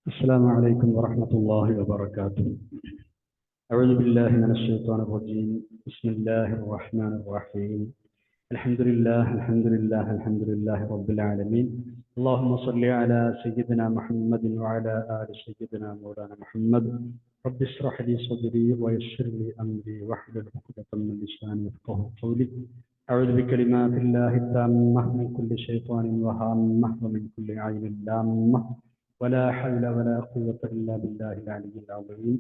السلام عليكم ورحمة الله وبركاته. أعوذ بالله من الشيطان الرجيم. بسم الله الرحمن الرحيم. الحمد لله رب العالمين. اللهم صل على سيدنا محمد وعلى آل سيدنا مولانا محمد. رب اشرح لي صدري ويسر لي أمري واحلل عقدة من لساني يفقهوا قولي. أعوذ بكلمات الله التامة من كل شيطان وهامة ومن كل عين لامة ولا حول ولا قوة إلا بالله العلي العظيم.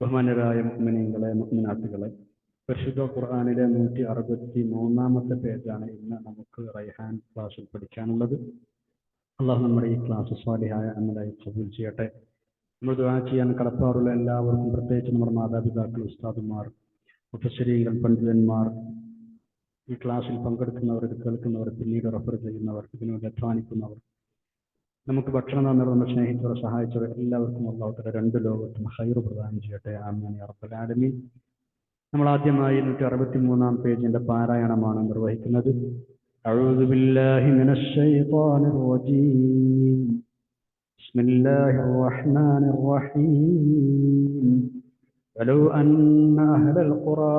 ബഹുമാനരായ മുഅ്മിനീങ്ങളെ മുഅ്മിനാത്തുകളെ, പരിശുദ്ധ ഖുർആനിലെ 163-ാമത്തെ പേജാണ് ഇന്ന് നമുക്ക് റൈഹാൻ ക്ലാസ്സിൽ പഠിക്കാനുള്ളത്. അള്ളാഹു നമ്മുടെ ഈ ക്ലാസ് സ്വാലിഹായ അമലായി ഖബൂൽ ചെയ്യട്ടെ. നമ്മൾ ദുആ ചെയ്യാൻ കടപ്പാടുള്ള എല്ലാവർക്കും, പ്രത്യേകിച്ച് നമ്മുടെ മാതാപിതാക്കൾ, ഉസ്താദുമാർ, മുഫസ്സിരീങ്ങൾ, പണ്ഡിതന്മാർ, ഈ ക്ലാസ്സിൽ പങ്കെടുക്കുന്നവർ, ഇത് കേൾക്കുന്നവർ, പിന്നീട് റെഫർ ചെയ്യുന്നവർ, ഇതിനുവേണ്ടി അധ്വാനിക്കുന്നവർ, നമുക്ക് ഭക്ഷണം തന്നവർ, നമ്മൾ സ്നേഹിച്ചവർ, സഹായിച്ചവർ എല്ലാവർക്കും അല്ലാഹു തആല രണ്ട് ലോകത്തും ഖൈർ പ്രദാനം ചെയ്യട്ടെ. ആമീൻ യാ റബ്ബൽ ആലമീൻ. നമ്മൾ ആദ്യമായി 163-ാം പേജിന്റെ പാരായണമാണ് നിർവഹിക്കുന്നത്. അഊദു ബില്ലാഹി മിനശ് ശൈത്വാനിർ റജീം. ബിസ്മില്ലാഹിർ റഹ്മാനിർ റഹീം. വലൗ അന്ന അഹ്ലൽ ഖുറാ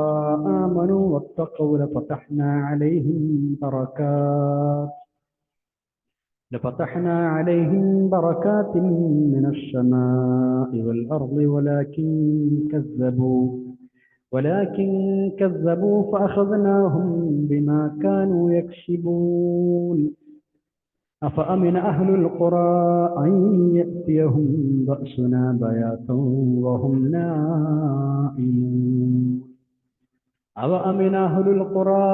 ആമനൂ വത്തഖൂ ലഫതഹ്നാ അലൈഹിം بركات من السماء والأرض ولكن كذبوا فأخذناهم بما كانوا يكسبون. أفأمن أهل القرى أن يأتيهم بأسنا بياتا وهم نائمون. أَوَأَمِنَ أَهْلُ الْقُرَىٰ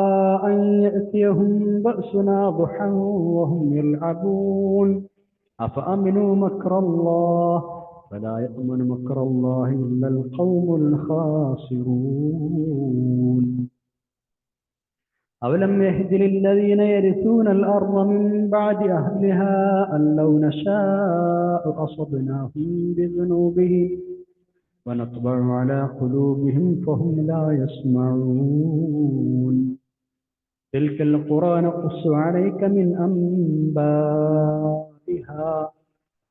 أَن يَأْتِيَهُم بَأْسُنَا ضُحًى وَهُمْ يَلْعَبُونَ. أَفَأَمِنُوا مَكْرَ اللَّهِ فَلَا يَأْمَنُ مَكْرَ اللَّهِ إِلَّا الْقَوْمُ الْخَاسِرُونَ. أَوَلَمْ يَهْدِ لِلَّذِينَ يَرِثُونَ الْأَرْضَ مِن بَعْدِ أَهْلِهَا أَن لَّوْ نَشَاءُ أَصَبْنَاهُم بِذُنُوبِهِمْ ونطبع على قلوبهم فهم لا يسمعون. تلك القرى نقص عليك من أنبائها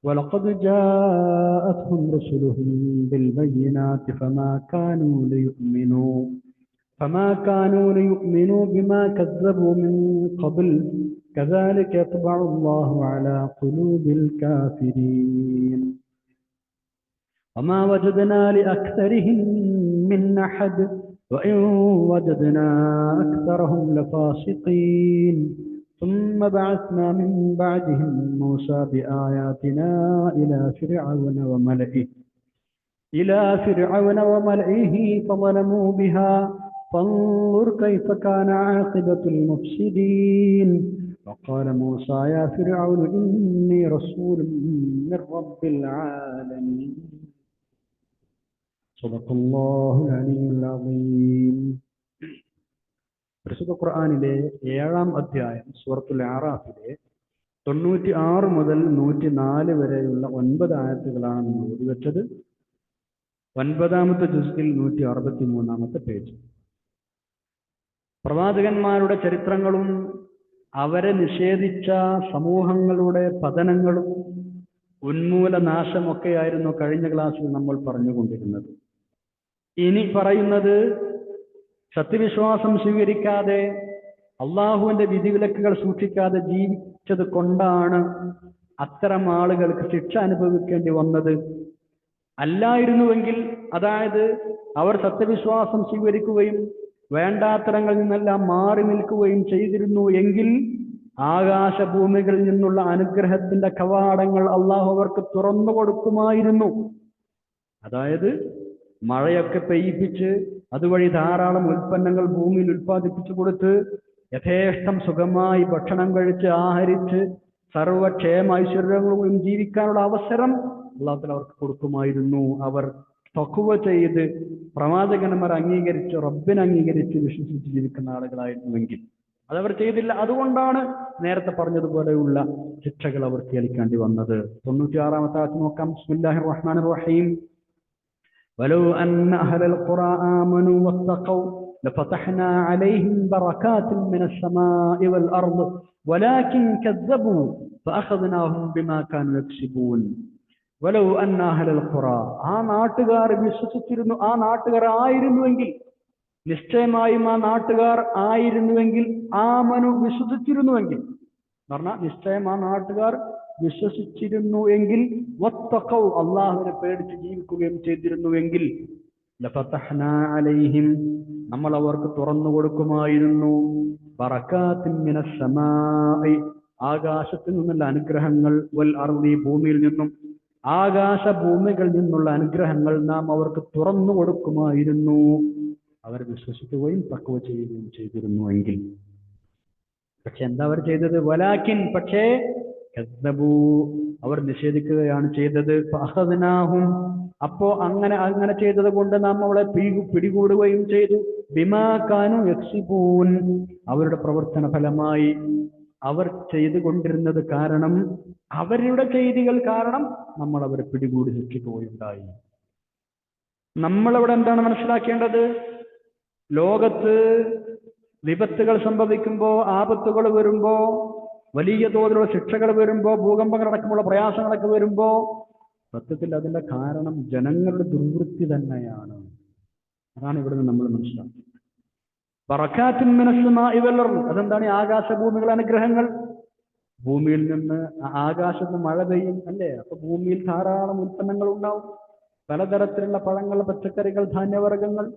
ولقد جاءتهم رسلهم بالبينات فما كانوا ليؤمنوا بما كذبوا من قبل كذلك يطبع الله على قلوب الكافرين. وما وجدنا لأكثرهم من أحد وإن وجدنا أكثرهم لفاسقين. ثم بعثنا من بعدهم موسى بآياتنا إلى فرعون وملئه فظلموا بها فانظر كيف كان عاقبة المفسدين. وقال موسى يا فرعون إني رسول من رب العالمين. സദഖല്ലാഹുൽ അലിയ്യുൽ അസീം. പരിശുദ്ധ ഖുർആനിലെ 7-ാം അധ്യായം സൂറത്തുൽ അറാഫിലെ 96 മുതൽ 104 വരെയുള്ള 9 ആയത്തുകളാണ് നമ്മൾ ഓതിവെച്ചത്. 9-ാമത്തെ ജുസ്ഇൽ 163-ാമത്തെ പേജ്. പ്രവാചകന്മാരുടെ ചരിത്രങ്ങളും അവരെ നിഷേധിച്ച സമൂഹങ്ങളുടെ പതനങ്ങളും ഉന്മൂലനാശമൊക്കെയായിരുന്നു കഴിഞ്ഞ ക്ലാസ്സിൽ നമ്മൾ പറഞ്ഞുകൊണ്ടിരുന്നത്. ഇനി പറയുന്നത്, സത്യവിശ്വാസം സ്വീകരിക്കാതെ അള്ളാഹുവിന്റെ വിധിവിലക്കുകൾ സൂക്ഷിക്കാതെ ജീവിച്ചത് കൊണ്ടാണ് അത്തരം ആളുകൾക്ക് ശിക്ഷ അനുഭവിക്കേണ്ടി വന്നത്. അല്ലായിരുന്നുവെങ്കിൽ, അതായത് അവർ സത്യവിശ്വാസം സ്വീകരിക്കുകയും വേണ്ടാത്തരങ്ങളിൽ നിന്നെല്ലാം മാറി നിൽക്കുകയും ചെയ്തിരുന്നു എങ്കിൽ ആകാശഭൂമികളിൽ നിന്നുള്ള അനുഗ്രഹത്തിന്റെ കവാടങ്ങൾ അള്ളാഹു അവർക്ക് തുറന്നു കൊടുക്കുമായിരുന്നു. അതായത് മഴയൊക്കെ പെയ്യിപ്പിച്ച് അതുവഴി ധാരാളം ഉൽപ്പന്നങ്ങൾ ഭൂമിയിൽ ഉൽപ്പാദിപ്പിച്ചു കൊടുത്ത് യഥേഷ്ടം സുഖമായി ഭക്ഷണം കഴിച്ച് ആഹരിച്ച് സർവക്ഷേമ ഐശ്വര്യങ്ങളും ജീവിക്കാനുള്ള അവസരം അള്ളാഹു തആല അവർക്ക് കൊടുക്കുമായിരുന്നു. അവർ തഖ്വ ചെയ്ത് പ്രവാചകന്മാർ അംഗീകരിച്ച് റബ്ബിനെ അംഗീകരിച്ച് വിശ്വസിച്ച് ജീവിക്കുന്ന ആളുകളായിരുന്നുവെങ്കിൽ അതവർ ചെയ്തില്ല. അതുകൊണ്ടാണ് നേരത്തെ പറഞ്ഞതുപോലെയുള്ള ശിക്ഷകൾ അവർക്ക് ഏൽക്കേണ്ടി വന്നത്. 96-ാമത്തെ ആയത്ത് നോക്കാം. ബിസ്മില്ലാഹിർ റഹ്മാനിർ റഹീം. വലൗ അന്ന അഹ്ലൽ ഖുറാ ആമനൂ വത്തഖൗ ലഫതഹ്നാ അലൈഹിം ബറകാത്തിൻ മിനസ് സമാഇ വൽ അർദ് വലാകിൻ കസ്സബൂ ഫഅഖദ്നാഹും ബിമാ കാനൂ യക്സിബൂൻ. വലൗ അന്ന അഹ്ലൽ ഖുറ, ആ നാട്ടുകാർ വിശ്വസിച്ചിരുന്നു, ആ നാട്ടുകാർ ആയിരുന്നുവെങ്കിൽ, നിശ്ചയമായും ആ നാട്ടുകാർ ആയിരുന്നുവെങ്കിൽ, ആമനു വിശ്വസിച്ചിരുന്നുവെങ്കിൽ എന്ന് പറഞ്ഞാൽ നിശ്ചയം ആ നാട്ടുകാർ വിശ്വസിച്ചിരുന്നു എങ്കിൽ, വത്തഖൗ അല്ലാഹുവിനെ പേടിച്ച് ജീവിക്കുകയും ചെയ്തിരുന്നുവെങ്കിൽ, ലഫതഹ്നാ അലൈഹിം നമ്മൾ അവർക്ക് തുറന്നു കൊടുക്കുമായിരുന്നു, ബറകാത്തിൻ മിനസ് സമാഇ ആകാശത്തിൽ നിന്നുള്ള അനുഗ്രഹങ്ങൾ, വൽ അർളി ഭൂമിയിൽ നിന്നും, ആകാശ ഭൂമികളിൽ നിന്നുള്ള അനുഗ്രഹങ്ങൾ നാം അവർക്ക് തുറന്നു കൊടുക്കുമായിരുന്നു, അവർ വിശ്വസിക്കുകയും തഖ്വ ചെയ്യുകയും ചെയ്തിരുന്നുവെങ്കിൽ. പക്ഷെ എന്താ അവർ ചെയ്തത്? വലാകിൻ പക്ഷേ കദ്ദബൂ അവർ നിഷേധിക്കുകയാണ് ചെയ്തത്. ഫഅഖദ്നാഹും അപ്പോ അങ്ങനെ ചെയ്തത് കൊണ്ട് നാം അവളെ പിടികൂടുകയും ചെയ്തു. ബിമാ കാനു യക്സിബൂൻ അവരുടെ പ്രവർത്തന ഫലമായി, അവർ ചെയ്തുകൊണ്ടിരുന്നത് കാരണം, അവരുടെ ചെയ്തികൾ കാരണം നമ്മൾ അവരെ പിടികൂടി ശിക്ഷിക്കുകയുണ്ടായി. നമ്മളവിടെ എന്താണ് മനസ്സിലാക്കേണ്ടത്? ലോകത്ത് വിപത്തുകൾ സംഭവിക്കുമ്പോ, ആപത്തുകൾ വരുമ്പോ, വലിയ തോതിലുള്ള ശിക്ഷകൾ വരുമ്പോ, ഭൂകമ്പങ്ങളടക്കമുള്ള പ്രയാസങ്ങളൊക്കെ വരുമ്പോ, സത്യത്തിൽ അതിന്റെ കാരണം ജനങ്ങളുടെ ദുർവൃത്തി തന്നെയാണ്. അതാണ് ഇവിടുന്ന് നമ്മൾ മനസ്സിലാക്കുന്നത്. ബറകാത്തിൻ മിനസ് സമാഇ വൽ അർള്, അതെന്താണ്? ആകാശഭൂമികൾ അനുഗ്രഹങ്ങൾ. ഭൂമിയിൽ നിന്ന്, ആകാശത്ത് മഴ പെയ്യും അല്ലേ? അപ്പൊ ഭൂമിയിൽ ധാരാളം ഉൽപ്പന്നങ്ങൾ ഉണ്ടാവും, പലതരത്തിലുള്ള പഴങ്ങൾ, പച്ചക്കറികൾ, ധാന്യവർഗ്ഗങ്ങൾ,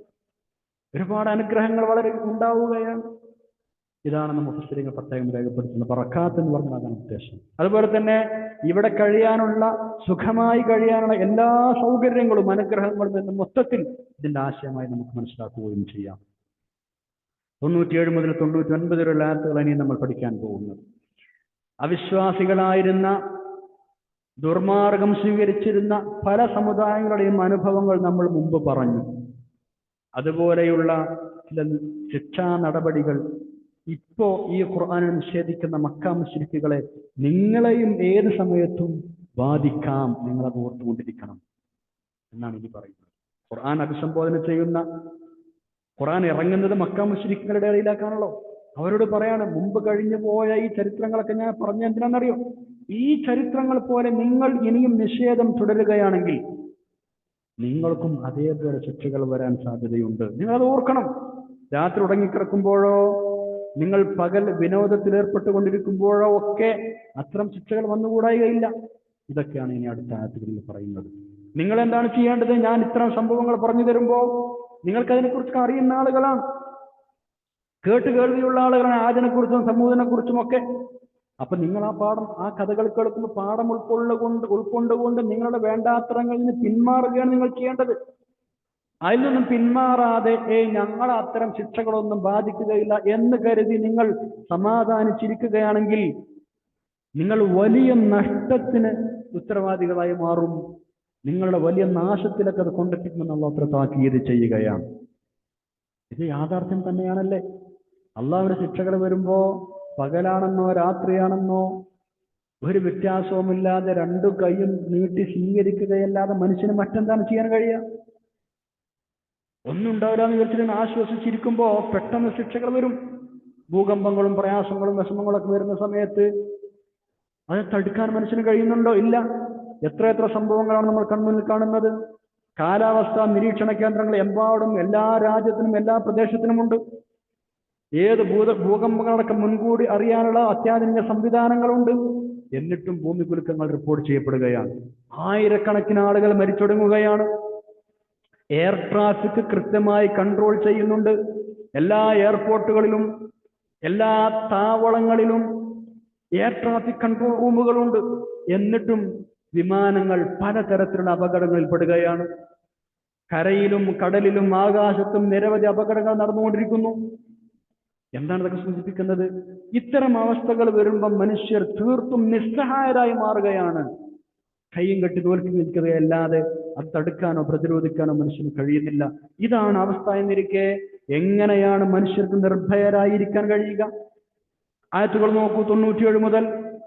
ഒരുപാട് അനുഗ്രഹങ്ങൾ വളരെ ഉണ്ടാവുകയാണ്. ഇതാണ് നമ്മൾ മുഫസ്സിറുകൾ പ്രത്യേകം രേഖപ്പെടുത്തുന്നത്. ബറകാത്ത് എന്ന് പറഞ്ഞാൽ അതാണ് ഉദ്ദേശം. അതുപോലെ തന്നെ ഇവിടെ കഴിയാനുള്ള, സുഖമായി കഴിയാനുള്ള എല്ലാ സൗകര്യങ്ങളും അനുഗ്രഹങ്ങളും എന്ന് മൊത്തത്തിൽ ഇതിന്റെ ആശയമായി നമുക്ക് മനസ്സിലാക്കുകയും ചെയ്യാം. 97 മുതൽ 99 വരെയുള്ള ആയത്തുകൾ ഇനി നമ്മൾ പഠിക്കാൻ പോകുന്നത്. അവിശ്വാസികളായിരുന്ന, ദുർമാർഗം സ്വീകരിച്ചിരുന്ന പല സമുദായങ്ങളുടെയും അനുഭവങ്ങൾ നമ്മൾ മുമ്പ് പറഞ്ഞു. അതുപോലെയുള്ള ചില ശിക്ഷാ നടപടികൾ ഇപ്പോ ഈ ഖുർആനെ നിഷേധിക്കുന്ന മക്ക മുശ്രിക്കുകളെ നിങ്ങളെയും ഏത് സമയത്തും ബാധിക്കാം, നിങ്ങളത് ഓർത്തുകൊണ്ടിരിക്കണം എന്നാണ് ഇനി പറയുന്നത്. ഖുർആൻ അഭിസംബോധന ചെയ്യുന്ന, ഖുർആൻ ഇറങ്ങുന്നത് മക്ക മുശ്രിക്കുകളുടെ ഇടയിലേക്കാണല്ലോ. അവരോട് പറയാണ്, മുമ്പ് കഴിഞ്ഞു പോയ ഈ ചരിത്രങ്ങളൊക്കെ ഞാൻ പറഞ്ഞ എന്തിനാണെന്നറിയോ? ഈ ചരിത്രങ്ങൾ പോലെ നിങ്ങൾ ഇനിയും നിഷേധം തുടരുകയാണെങ്കിൽ നിങ്ങൾക്കും അതേപോലെ ശിക്ഷകൾ വരാൻ സാധ്യതയുണ്ട്. നിങ്ങളത് ഓർക്കണം. രാത്രി ഉറങ്ങിക്കിടക്കുമ്പോഴോ, നിങ്ങൾ പകൽ വിനോദത്തിൽ ഏർപ്പെട്ടുകൊണ്ടിരിക്കുമ്പോഴോ ഒക്കെ അത്തരം ശിക്ഷകൾ വന്നുകൂടായികയില്ല. ഇതൊക്കെയാണ് ഇനി അടുത്ത ആയത്തുകളിൽ പറയുന്നത്. നിങ്ങൾ എന്താണ് ചെയ്യേണ്ടത്? ഞാൻ ഇത്തരം സംഭവങ്ങൾ പറഞ്ഞു തരുമ്പോൾ നിങ്ങൾക്കതിനെക്കുറിച്ച് അറിയുന്ന ആളുകളാണ്, കേൾവിയുള്ള ആളുകളാണ്, ആദിനെക്കുറിച്ചും സമൂഹത്തിനെക്കുറിച്ചും ഒക്കെ. അപ്പൊ നിങ്ങൾ ആ കഥകൾ കേൾക്കുമ്പോൾ പാഠം ഉൾക്കൊണ്ടുകൊണ്ട് നിങ്ങളുടെ വേണ്ടാത്തരങ്ങളിൽ നിന്ന് പിന്മാറുകയാണ് നിങ്ങൾ ചെയ്യേണ്ടത്. അതിൽ നിന്നും പിന്മാറാതെ ഞങ്ങൾ അത്തരം ശിക്ഷകളൊന്നും ബാധിക്കുകയില്ല എന്ന് കരുതി നിങ്ങൾ സമാധാനിച്ചിരിക്കുകയാണെങ്കിൽ നിങ്ങൾ വലിയ നഷ്ടത്തിന് ഉത്തരവാദികളായി മാറും. നിങ്ങളുടെ വലിയ നാശത്തിലൊക്കെ അത് കൊണ്ടെത്തിക്കുമെന്നുള്ള അത്ര താക്കീത് ചെയ്യുകയാണ്. ഇത് യാഥാർത്ഥ്യം തന്നെയാണല്ലേ? അള്ളാഹുവിന്റെ ശിക്ഷകൾ വരുമ്പോ പകലാണെന്നോ രാത്രിയാണെന്നോ ഒരു വ്യത്യാസവുമില്ലാതെ രണ്ടു കൈയും നീട്ടി സ്വീകരിക്കുകയല്ലാതെ മനുഷ്യന് മറ്റെന്താണ് ചെയ്യാൻ കഴിയുക? ഒന്നും ഉണ്ടാവില്ല എന്ന് വിചാരിച്ചിട്ട് ആശ്വസിച്ചിരിക്കുമ്പോ പെട്ടെന്ന് ശിക്ഷകൾ വരും. ഭൂകമ്പങ്ങളും പ്രയാസങ്ങളും വിഷമങ്ങളൊക്കെ വരുന്ന സമയത്ത് അത് തടുക്കാൻ മനുഷ്യന് കഴിയുന്നുണ്ടോ? ഇല്ല. എത്ര സംഭവങ്ങളാണ് നമ്മൾ കൺമുന്നിൽ കാണുന്നത്. കാലാവസ്ഥാ നിരീക്ഷണ കേന്ദ്രങ്ങൾ എമ്പാടും, എല്ലാ രാജ്യത്തിനും എല്ലാ പ്രദേശത്തിനുമുണ്ട്. ഏത് ഭൂകമ്പങ്ങളൊക്കെ മുൻകൂടി അറിയാനുള്ള അത്യാധുനിക സംവിധാനങ്ങളുണ്ട്. എന്നിട്ടും ഭൂമി കുലുക്കങ്ങൾ റിപ്പോർട്ട് ചെയ്യപ്പെടുകയാണ്. ആയിരക്കണക്കിന് ആളുകൾ മരിച്ചൊടുങ്ങുകയാണ്. എയർ ട്രാഫിക് കൃത്യമായി കൺട്രോൾ ചെയ്യുന്നുണ്ട്. എല്ലാ എയർപോർട്ടുകളിലും എല്ലാ താവളങ്ങളിലും എയർ ട്രാഫിക് കൺട്രോൾ റൂമുകളുണ്ട്. എന്നിട്ടും വിമാനങ്ങൾ പലതരത്തിലുള്ള അപകടങ്ങളിൽ പെടുകയാണ്. കരയിലും കടലിലും ആകാശത്തും നിരവധി അപകടങ്ങൾ നടന്നുകൊണ്ടിരിക്കുന്നു. എന്താണ് ഇതൊക്കെ സൂചിപ്പിക്കുന്നത്? ഇത്തരം അവസ്ഥകൾ വരുമ്പം മനുഷ്യർ തീർത്തും നിസ്സഹായരായി മാറുകയാണ്. കയ്യും കെട്ടി തോൽക്കി നിൽക്കുകയല്ലാതെ അത് തടുക്കാനോ പ്രതിരോധിക്കാനോ മനുഷ്യന് കഴിയുന്നില്ല. ഇതാണ് അവസ്ഥ എന്നിരിക്കെ എങ്ങനെയാണ് മനുഷ്യർക്ക് നിർഭയരായിരിക്കാൻ കഴിയുക? ആയത്തുകൾ നോക്കൂ, 97 മുതൽ.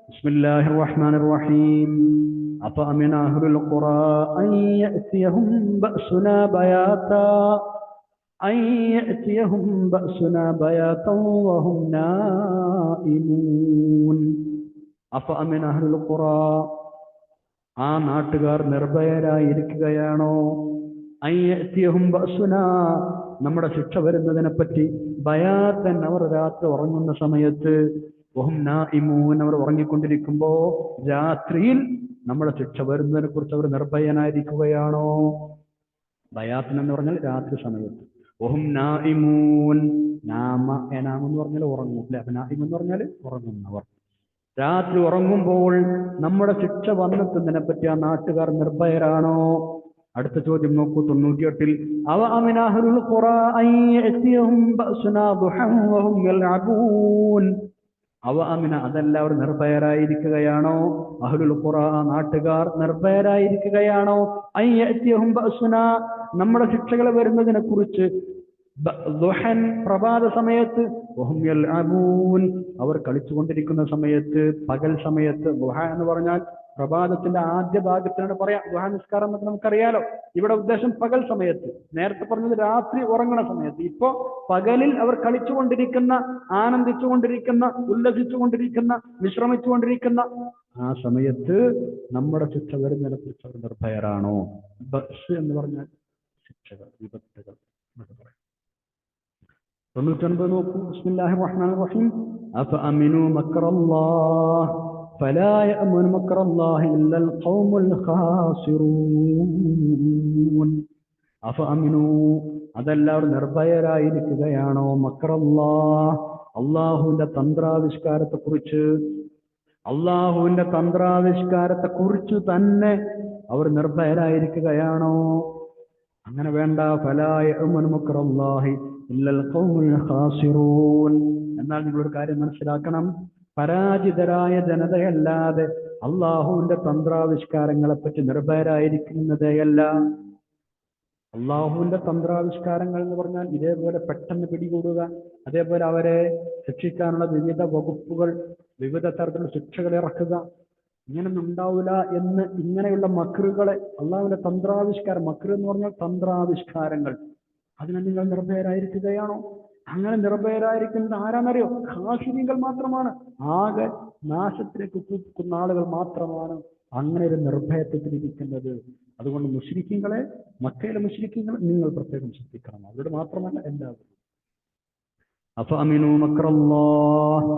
ബിസ്മില്ലാഹിർ റഹ്മാനിർ റഹീം. അഫഅമിന അഹ്ലുൽ ഖുറാ അൻ യഅതിയഹും ബഅസുനാ ബയാതാ വഹും നായിമൂൻ. അഫഅമിന അഹ്ലുൽ ഖുറാ, ആ നാട്ടുകാർ നിർഭയരായിരിക്കുകയാണോ? അയ്യത്തിയഹും ബഅസുനാ, നമ്മുടെ ശിക്ഷ വരുന്നതിനെ പറ്റി ബയാത്തൻ, അവർ രാത്രി ഉറങ്ങുന്ന സമയത്ത്, വഹും നാഇമൂൻ, അവർ ഉറങ്ങിക്കൊണ്ടിരിക്കുമ്പോ രാത്രിയിൽ നമ്മുടെ ശിക്ഷ വരുന്നതിനെ കുറിച്ച് അവർ നിർഭയനായിരിക്കുകയാണോ? ബയാത്തൻ എന്ന് പറഞ്ഞാൽ രാത്രി സമയത്ത്. വഹും നാഇമൂൻ, നാമ എനാം എന്ന് പറഞ്ഞാൽ ഉറങ്ങും അല്ലെ, അപ്പൊ നാഇം എന്ന് പറഞ്ഞാൽ ഉറങ്ങുന്നവർ. രാത്രി ഉറങ്ങുമ്പോൾ നമ്മുടെ ശിക്ഷ വന്നെത്തുന്നതിനെ പറ്റി ആ നാട്ടുകാർ നിർഭയരാണോ? അടുത്ത ചോദ്യം നോക്കൂ, 98-ൽ അവ അമിനഹുൽ ഖുറാ അയ്യതിഹും ബഅസുനാ ദുഹൻ വഹും യൽഅബൂൻ. അവ അമിന, അതല്ല അവർ നിർഭയരായിരിക്കുകയാണോ? അഹ്ലുൽ ഖുറാ, നാട്ടുകാർ നിർഭയരായിരിക്കുകയാണോ? അയ്യതിഹും ബഅസുനാ, നമ്മുടെ ശിക്ഷകൾ വരുന്നതിനെ കുറിച്ച്, ദുഹൻ, പ്രഭാത സമയത്ത്, വഹും യൽഅബൂൻ, അവർ കളിച്ചുകൊണ്ടിരിക്കുന്ന സമയത്ത്, പകൽ സമയത്ത്. ദുഹ എന്ന് പറഞ്ഞാൽ പ്രഭാതത്തിന്റെ ആദ്യ ഭാഗത്തിനാണ് പറയാം ദുഹ നിസ്കാരം എന്നൊക്കെ നമുക്കറിയാലോ. ഇവിടെ ഉദ്ദേശം പകൽ സമയത്ത്. നേരത്തെ പറഞ്ഞത് രാത്രി ഉറങ്ങണ സമയത്ത്. ഇപ്പോ പകലിൽ അവർ കളിച്ചുകൊണ്ടിരിക്കുന്ന, ആനന്ദിച്ചുകൊണ്ടിരിക്കുന്ന, ഉല്ലസിച്ചുകൊണ്ടിരിക്കുന്ന, വിശ്രമിച്ചുകൊണ്ടിരിക്കുന്ന ആ സമയത്ത് നമ്മുടെ ശിക്ഷ വരുന്നതിനെ കുറിച്ച് അവർ നിർഭയരാണോ? ബസ് എന്ന് പറഞ്ഞാൽ ശിക്ഷകൾ, വിപത്തുകൾ എന്നൊക്കെ പറയാം. 99 നോക്കൂ. ബിസ്മില്ലാഹിർ റഹ്മാനിർ റഹീം. അഫഅമിനു മക്റല്ലാഹ് ഫലാ യഅ്മനു മക്റല്ലാഹി ഇല്ലൽ ഖൗമുൽ ഖാസിറൂൻ. അഫഅമിനു, അതെല്ലാവരും നിർഭയരായിരിക്കുകയാണോ? മക്റല്ലാഹ്, അല്ലാഹുവിന്റെ തന്ത്രാവിഷ്കാരത്തെക്കുറിച്ച്, അല്ലാഹുവിന്റെ തന്ത്രാവിഷ്കാരത്തെക്കുറിച്ച് തന്നെ അവർ നിർഭയരായിരിക്കുകയാണോ? അങ്ങനെ വേണ്ട. ഫലാ യഅ്മനു മക്റല്ലാഹി ഇല്ലൽ ഖൗമുൽ ഖാസിറൂൻ. എന്നാൽ നിങ്ങളൊരു കാര്യം മനസ്സിലാക്കണം, പരാജിതരായ ജനതയല്ലാതെ അള്ളാഹുവിന്റെ തന്ത്രാവിഷ്കാരങ്ങളെ പറ്റി നിർഭയരായിരിക്കുന്നതേയല്ല. അള്ളാഹുവിന്റെ തന്ത്രാവിഷ്കാരങ്ങൾ എന്ന് പറഞ്ഞാൽ ഇതേപോലെ പെട്ടെന്ന് പിടികൂടുക, അതേപോലെ അവരെ ശിക്ഷിക്കാനുള്ള വിവിധ വകുപ്പുകൾ, വിവിധ തരത്തിലുള്ള ശിക്ഷകൾ ഇറക്കുക, ഇങ്ങനൊന്നും ഉണ്ടാവില്ല എന്ന്, ഇങ്ങനെയുള്ള മക്രുകളെ, അള്ളാഹുവിന്റെ തന്ത്രാവിഷ്കാരം, മക്രു എന്ന് പറഞ്ഞാൽ തന്ത്രാവിഷ്കാരങ്ങൾ, അതിനെ നിങ്ങൾ നിർഭയരായിരിക്കുകയാണോ? അങ്ങനെ നിർഭയരായിരിക്കുന്നത് ആരാന്നറിയോ? ഖാസിരീങ്ങൾ മാത്രമാണ്. ആകെ നാശത്തിലേക്ക് കൂക്കുന്ന ആളുകൾ മാത്രമാണ് അങ്ങനെ ഒരു നിർഭയത്വത്തിലിരിക്കുന്നത്. അതുകൊണ്ട് മുശ്രിക്കീങ്ങളെ, മക്കയിലെ മുശ്രിക്കീങ്ങളെ നിങ്ങൾ പ്രത്യേകം ശ്രദ്ധിക്കണം. അവരോട് മാത്രമല്ല, എല്ലാവരും. അഫഅമിനു മക്റല്ലാഹ്,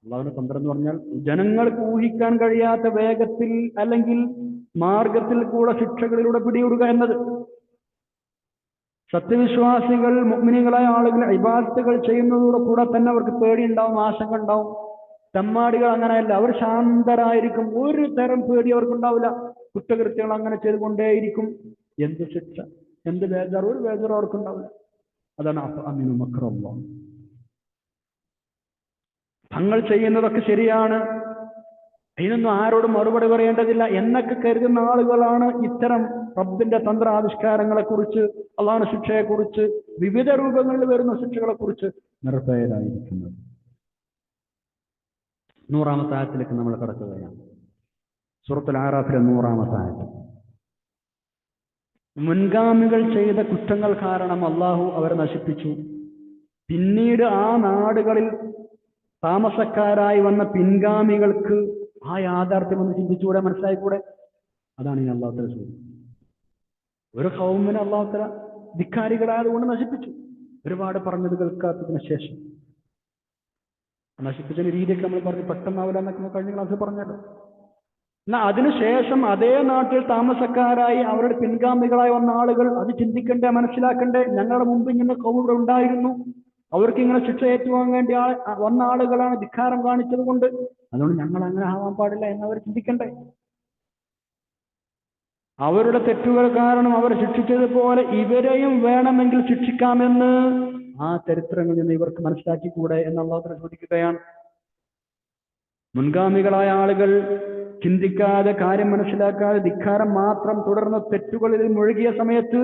അള്ളാഹുവിന്റെ തന്ത്രം എന്ന് പറഞ്ഞാൽ ജനങ്ങൾക്ക് ഊഹിക്കാൻ കഴിയാത്ത വേഗത്തിൽ അല്ലെങ്കിൽ മാർഗത്തിൽ കൂടെ ശിക്ഷകളിലൂടെ പിടികൂടുക എന്നത്. സത്യവിശ്വാസികൾ, മുഅ്മിനീങ്ങളായ ആളുകൾ ഇബാദത്തുകൾ ചെയ്യുന്നതോടെ കൂടെ തന്നെ അവർക്ക് പേടിയുണ്ടാവും, ആശങ്ക ഉണ്ടാവും. തെമ്മാടികൾ അങ്ങനെയല്ല, അവർ ശാന്തരായിരിക്കും, ഒരു തരം പേടി അവർക്കുണ്ടാവില്ല. കുറ്റകൃത്യങ്ങൾ അങ്ങനെ ചെയ്തുകൊണ്ടേയിരിക്കും. എന്ത് ശിക്ഷ, എന്ത് ബേജാർ, ഒരു ബേജാറും അവർക്കുണ്ടാവില്ല. അതാണ് അഫഅമിനു മക്റല്ലാഹ്. തങ്ങൾ ചെയ്യുന്നതൊക്കെ ശരിയാണ്, അതിനൊന്നും ആരോടും മറുപടി പറയേണ്ടതില്ല എന്നൊക്കെ കരുതുന്ന ആളുകളാണ് ഇത്തരം റബ്ബിന്റെ തന്ത്രാവിഷ്കാരങ്ങളെ കുറിച്ച്, അള്ളാഹുവിന്റെ ശിക്ഷയെക്കുറിച്ച്, വിവിധ രൂപങ്ങളിൽ വരുന്ന ശിക്ഷകളെ കുറിച്ച് നിർഭയരായിരിക്കുന്നത്. 100-ാമത്തെ ആയത്തിലേക്ക് നമ്മൾ കടക്കുകയാണ്. സൂറത്തുൽ ആറാഫിലെ 100-ാമത്തെ ആയത്ത്. മുൻഗാമികൾ ചെയ്ത കുറ്റങ്ങൾ കാരണം അള്ളാഹു അവരെ നശിപ്പിച്ചു. പിന്നീട് ആ നാടുകളിൽ താമസക്കാരായി വന്ന പിൻഗാമികൾക്ക് ആ യാഥാർത്ഥ്യം ഒന്ന് ചിന്തിച്ചുകൂടെ, മനസ്സിലായിക്കൂടെ? അതാണ് ഈ അള്ളാഹു തആല ചോദിച്ചത്. ഒരു ഖൗമിനെ അള്ളാഹു തആല ധിക്കാരികളായതുകൊണ്ട് നശിപ്പിച്ചു. ഒരുപാട് പറഞ്ഞത് കേൾക്കാത്തതിന് ശേഷം നശിപ്പിച്ചതിന്റെ രീതിയൊക്കെ നമ്മൾ പറഞ്ഞു, പെട്ടെന്നാവില്ല എന്നൊക്കെ നമ്മൾ കഴിഞ്ഞ ക്ലാസ്സിൽ പറഞ്ഞല്ലോ. എന്നാൽ അതിനുശേഷം അതേ നാട്ടിൽ താമസക്കാരായി അവരുടെ പിൻഗാമികളായി വന്ന ആളുകൾ അത് ചിന്തിക്കണ്ടേ, മനസ്സിലാക്കണ്ടേ? ഞങ്ങളുടെ മുമ്പ് ഇങ്ങനെ ഖൗമുകൾ ഉണ്ടായിരുന്നു, അവർക്ക് ഇങ്ങനെ ശിക്ഷ ഏറ്റുവാങ്ങാൻ വേണ്ടി വന്ന ആളുകളാണ് ധിക്കാരം കാണിച്ചത് കൊണ്ട്, അതുകൊണ്ട് ഞങ്ങൾ അങ്ങനെ ആവാൻ പാടില്ല എന്നവർ ചിന്തിക്കണ്ടേ? അവരുടെ തെറ്റുകൾ കാരണം അവർ ശിക്ഷിച്ചതുപോലെ ഇവരെയും വേണമെങ്കിൽ ശിക്ഷിക്കാമെന്ന് ആ ചരിത്രങ്ങളിൽ നിന്ന് ഇവർക്ക് മനസ്സിലാക്കിക്കൂടെ എന്ന് അല്ലാഹു തആല ചോദിക്കുകയാണ്. മുൻഗാമികളായ ആളുകൾ ചിന്തിക്കാതെ, കാര്യം മനസ്സിലാക്കാതെ ധിക്കാരം മാത്രം തുടർന്ന് തെറ്റുകളിൽ മുഴുകിയ സമയത്ത്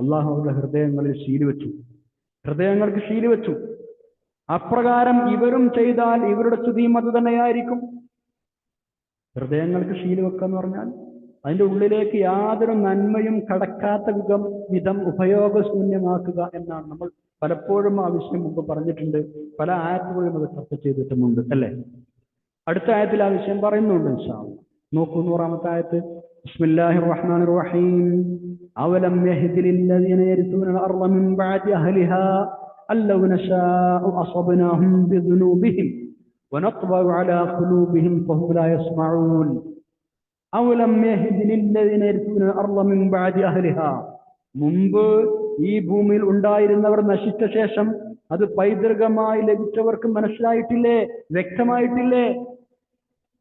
അള്ളാഹു അവരുടെ ഹൃദയങ്ങളിൽ ഹൃദയങ്ങൾക്ക് ശീലി വെച്ചു. അപ്രകാരം ഇവരും ചെയ്താൽ ഇവരുടെ സ്ഥിതിയും അത് തന്നെയായിരിക്കും. ഹൃദയങ്ങൾക്ക് ശീലി വെക്കുക എന്ന് പറഞ്ഞാൽ അതിൻ്റെ ഉള്ളിലേക്ക് യാതൊരു നന്മയും കടക്കാത്ത വിധം ഉപയോഗശൂന്യമാക്കുക എന്നാണ്. നമ്മൾ പലപ്പോഴും ആ വിഷയം മുമ്പ് പറഞ്ഞിട്ടുണ്ട്, പല ആയത്തുകളും അത് ചർച്ച ചെയ്തിട്ടുമുണ്ട്, അല്ലേ? അടുത്ത ആയത്തിൽ ആ വിഷയം പറയുന്നുണ്ട് ഇൻഷാ അല്ലാഹ്. നോക്കൂ 100-ാമത്തെ ആയത്ത്. ബിസ്മില്ലാഹിർ റഹ്മാനിർ റഹീം. അവലം യഹ്ദി ലില്ലദീന യരിസൂനൽ അർള മിൻ ബഅദി അഹ്ലിഹാ അല്ലൗ നശാഉ അസബ്നാഹും ബിദുനൂബിഹിം വനത്ബഉ അലാ ഖുലൂബിഹിം ഫഹും ലാ യസ്മഊൻ. അവലം യഹ്ദി ലില്ലദീന യരിസൂനൽ അർള മിൻ ബഅദി അഹ്ലിഹാ, മുമ്പ് ഈ ഭൂമിയിൽ ഉണ്ടായിരുന്നവർ നശിച്ച ശേഷം അത് പൈതൃകമായി ലഭിച്ചവർക്ക് മനസ്സിലായിട്ടില്ലേ, വ്യക്തമായിട്ടില്ലേ?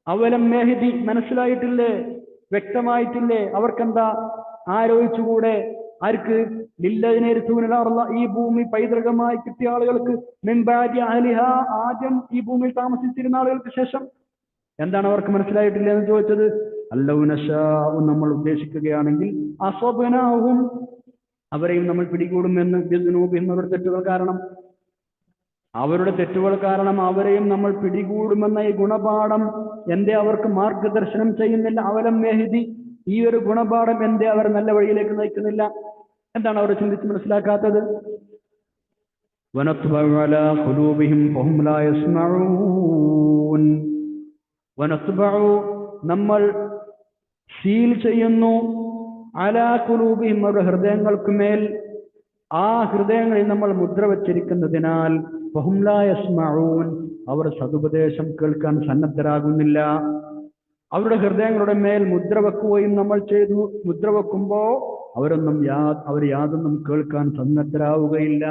അവലം യഹ്ദി, മനസ്സിലായിട്ടില്ലേ, വ്യക്തമായിട്ടില്ലേ? അവർക്കെന്താ ആലോചിച്ചുകൂടെ? ആർക്ക്? ലില്ലദീന യരിസൂനൽ അർള, ഈ ഭൂമി പൈതൃകമായി കിട്ടിയ ആളുകൾക്ക്, മിൻ ബഅദി അഹ്ലിഹാ, ആദ്യം ഈ ഭൂമിയിൽ താമസിച്ചിരുന്ന ആളുകൾക്ക് ശേഷം. എന്താണ് അവർക്ക് മനസ്സിലായിട്ടില്ല എന്ന് ചോദിച്ചത്? അല്ലൗ നശാഉ, നമ്മൾ ഉദ്ദേശിക്കുകയാണെങ്കിൽ, അസ്വബ്നാഹും, അവരെയും നമ്മൾ പിടികൂടുമെന്ന്, ബിദുനൂബിഹിം, അവരുടെ തെറ്റുകൾ കാരണം, അവരുടെ തെറ്റുകൾ കാരണം അവരെയും നമ്മൾ പിടികൂടുമെന്ന ഈ ഗുണപാഠം എന്തേ അവർക്ക് മാർഗദർശനം ചെയ്യുന്നില്ല? അവലം യഹ്ദി, ഈ ഒരു ഗുണപാഠം എന്തേ അവർ നല്ല വഴിയിലേക്ക് നയിക്കുന്നില്ല? എന്താണ് അവർ ചിന്തിച്ച് മനസ്സിലാക്കാത്തത്? വനത്ബഉ അലാ ഖുലൂബിഹിം ഫഹും ലാ യസ്മഊൻ. വനത്ബഉ, നമ്മൾ സീൽ ചെയ്യുന്നു, അലാ ഖുലൂബിഹിം, അവരുടെ ഹൃദയങ്ങൾക്കുമേൽ, ആ ഹൃദയങ്ങളിൽ നമ്മൾ മുദ്ര വച്ചിരിക്കുന്നതിനാൽ, ഫഹും ലാ യസ്മഊൻ, അവർ സതുപദേശം കേൾക്കാൻ സന്നദ്ധരാകുന്നില്ല. അവരുടെ ഹൃദയങ്ങളുടെ മേൽ മുദ്ര വെക്കുകയും നമ്മൾ ചെയ്തു. മുദ്ര വെക്കുമ്പോ അവർ യാതൊന്നും കേൾക്കാൻ സന്നദ്ധരാവുകയില്ല.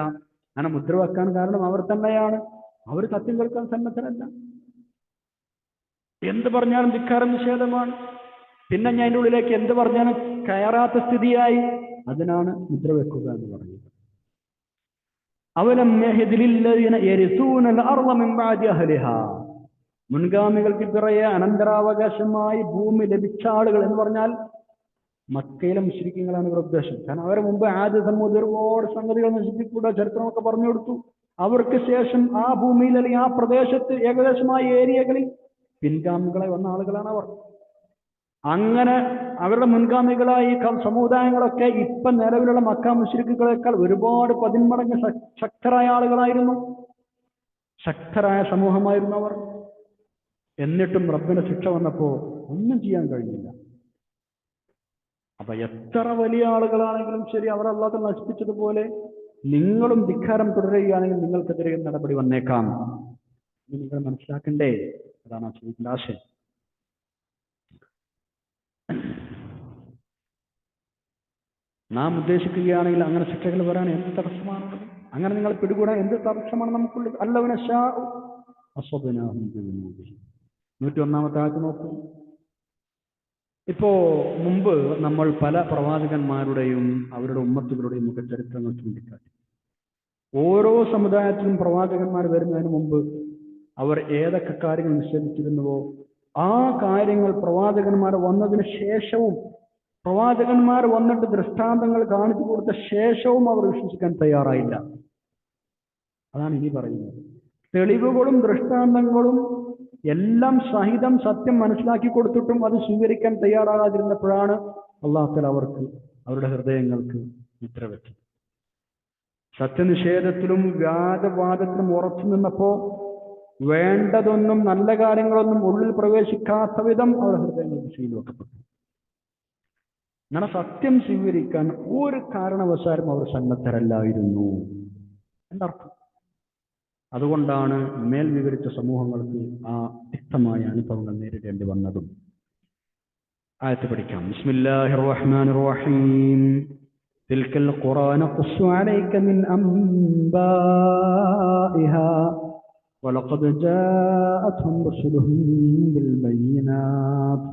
അങ്ങനെ മുദ്ര വെക്കാൻ കാരണം അവർ തന്നെയാണ്. അവർ സത്യം കേൾക്കാൻ സന്നദ്ധരല്ല. എന്ത് പറഞ്ഞാലും ധിക്കാരം, നിഷേധമാണ്. പിന്നെ ഞാൻ അതിൻ്റെ ഉള്ളിലേക്ക് എന്ത് പറഞ്ഞാലും കയറാത്ത സ്ഥിതിയായി. അതിനാണ് മുദ്ര വെക്കുക എന്ന് പറയുന്നത്. അവലം യഹ്ദി ലില്ലദീന യരിസൂനൽ അർള മിൻ ബഅദി അഹ്ലിഹാ, മുൻഗാമികൾക്ക് പിറകെ അനന്തരാവകാശമായി ഭൂമി ലഭിച്ച ആളുകൾ എന്ന് പറഞ്ഞാൽ മക്കയിലെ മുശ്രിക്കുകളാണ് ഇവരുടെ ഉദ്ദേശം. കാരണം അവരെ മുമ്പ് ആദ്, സമൂദ് ഒരുപാട് സംഗതികൾ നശിപ്പിക്കൂടെ ചരിത്രമൊക്കെ പറഞ്ഞു കൊടുത്തു. അവർക്ക് ശേഷം ആ ഭൂമിയിൽ അല്ലെങ്കിൽ ആ പ്രദേശത്ത് ഏകദേശമായ ഏരിയകളിൽ പിൻഗാമികളെ വന്ന ആളുകളാണ് അവർ. അങ്ങനെ അവരുടെ മുൻഗാമികളായി സമുദായങ്ങളൊക്കെ ഇപ്പൊ നിലവിലുള്ള മക്ക മുശ്രിക്കുകളെക്കാൾ ഒരുപാട് 10 മടങ്ങ് ശക്തരായ ആളുകളായിരുന്നു, ശക്തരായ സമൂഹമായിരുന്നു അവർ. എന്നിട്ടും റബ്ബിന്റെ ശിക്ഷ വന്നപ്പോ ഒന്നും ചെയ്യാൻ കഴിഞ്ഞില്ല. അപ്പൊ എത്ര വലിയ ആളുകളാണെങ്കിലും ശരി, അവർ അല്ലാതെ നശിപ്പിച്ചതുപോലെ നിങ്ങളും ധിക്കാരം തുടരുകയാണെങ്കിൽ നിങ്ങൾക്കെതിരെ നടപടി വന്നേക്കാം. നിങ്ങൾ മനസ്സിലാക്കണ്ടേ? അതാണ് ആ ചോദ്യത്തിന്റെ ആശയം. നാം ഉദ്ദേശിക്കുകയാണെങ്കിൽ അങ്ങനെ ശിക്ഷകൾ വരാൻ എന്ത് തടസ്സമാണുള്ളത്? അങ്ങനെ നിങ്ങൾ പിടികൂടാൻ എന്ത് തടസ്സമാണ് നമുക്കുള്ളത്? അല്ലൗ നശാഉ അസ്വബ്നാഹും ബിദുനൂബിഹിം. 101-ാമത്തെ ആയത്ത് നോക്കൂ. ഇപ്പോ മുമ്പ് നമ്മൾ പല പ്രവാചകന്മാരുടെയും അവരുടെ ഉമ്മത്തുകളുടെയും ഒക്കെ ചരിത്രങ്ങൾ ചൂണ്ടിക്കാട്ടി. ഓരോ സമുദായത്തിലും പ്രവാചകന്മാർ വരുന്നതിന് മുമ്പ് അവർ ഏതൊക്കെ കാര്യങ്ങൾ നിഷേധിച്ചിരുന്നുവോ ആ കാര്യങ്ങൾ പ്രവാചകന്മാർ വന്നതിന് ശേഷവും, പ്രവാചകന്മാർ വന്നിട്ട് ദൃഷ്ടാന്തങ്ങൾ കാണിച്ചു കൊടുത്ത ശേഷവും അവർ വിശ്വസിക്കാൻ തയ്യാറായില്ല. അതാണ് ഇനി പറയുന്നത്. തെളിവുകളും ദൃഷ്ടാന്തങ്ങളും എല്ലാം സഹിതം സത്യം മനസ്സിലാക്കി കൊടുത്തിട്ടും അത് സ്വീകരിക്കാൻ തയ്യാറാകാതിരുന്നപ്പോഴാണ് അല്ലാഹു തആല അവർക്ക് അവരുടെ ഹൃദയങ്ങൾക്ക് മുദ്ര വെച്ചത്. സത്യനിഷേധത്തിലും വ്യാജവാദത്തിലും ഉറച്ചു നിന്നപ്പോ വേണ്ടതൊന്നും നല്ല കാര്യങ്ങളൊന്നും ഉള്ളിൽ പ്രവേശിക്കാത്ത വിധം അവരുടെ ഹൃദയങ്ങൾക്ക് സീൽ വെക്കപ്പെട്ടു. അങ്ങനെ സത്യം സ്വീകരിക്കാൻ ഒരു കാരണവശാലും അവർ സന്നദ്ധരല്ലായിരുന്നു എന്നർത്ഥം. അതുകൊണ്ടാണ് മേൽ വിവരിച്ച സമൂഹങ്ങൾക്ക് ആ വ്യക്തമായ അനുഭവങ്ങൾ നേരിടേണ്ടി വന്നതും. ആയത്ത് പഠിക്കാം. ബിസ്മില്ലാഹിർ റഹ്മാനിർ റഹീം. തിൽക്കൽ ഖുറാന നഖുസ്സു അലൈക മിൻ അംബാഇഹാ വലഖദ് ജാഅത്ഹും റസൂലുഹും ബിൽ ബയ്യിനാത്ത്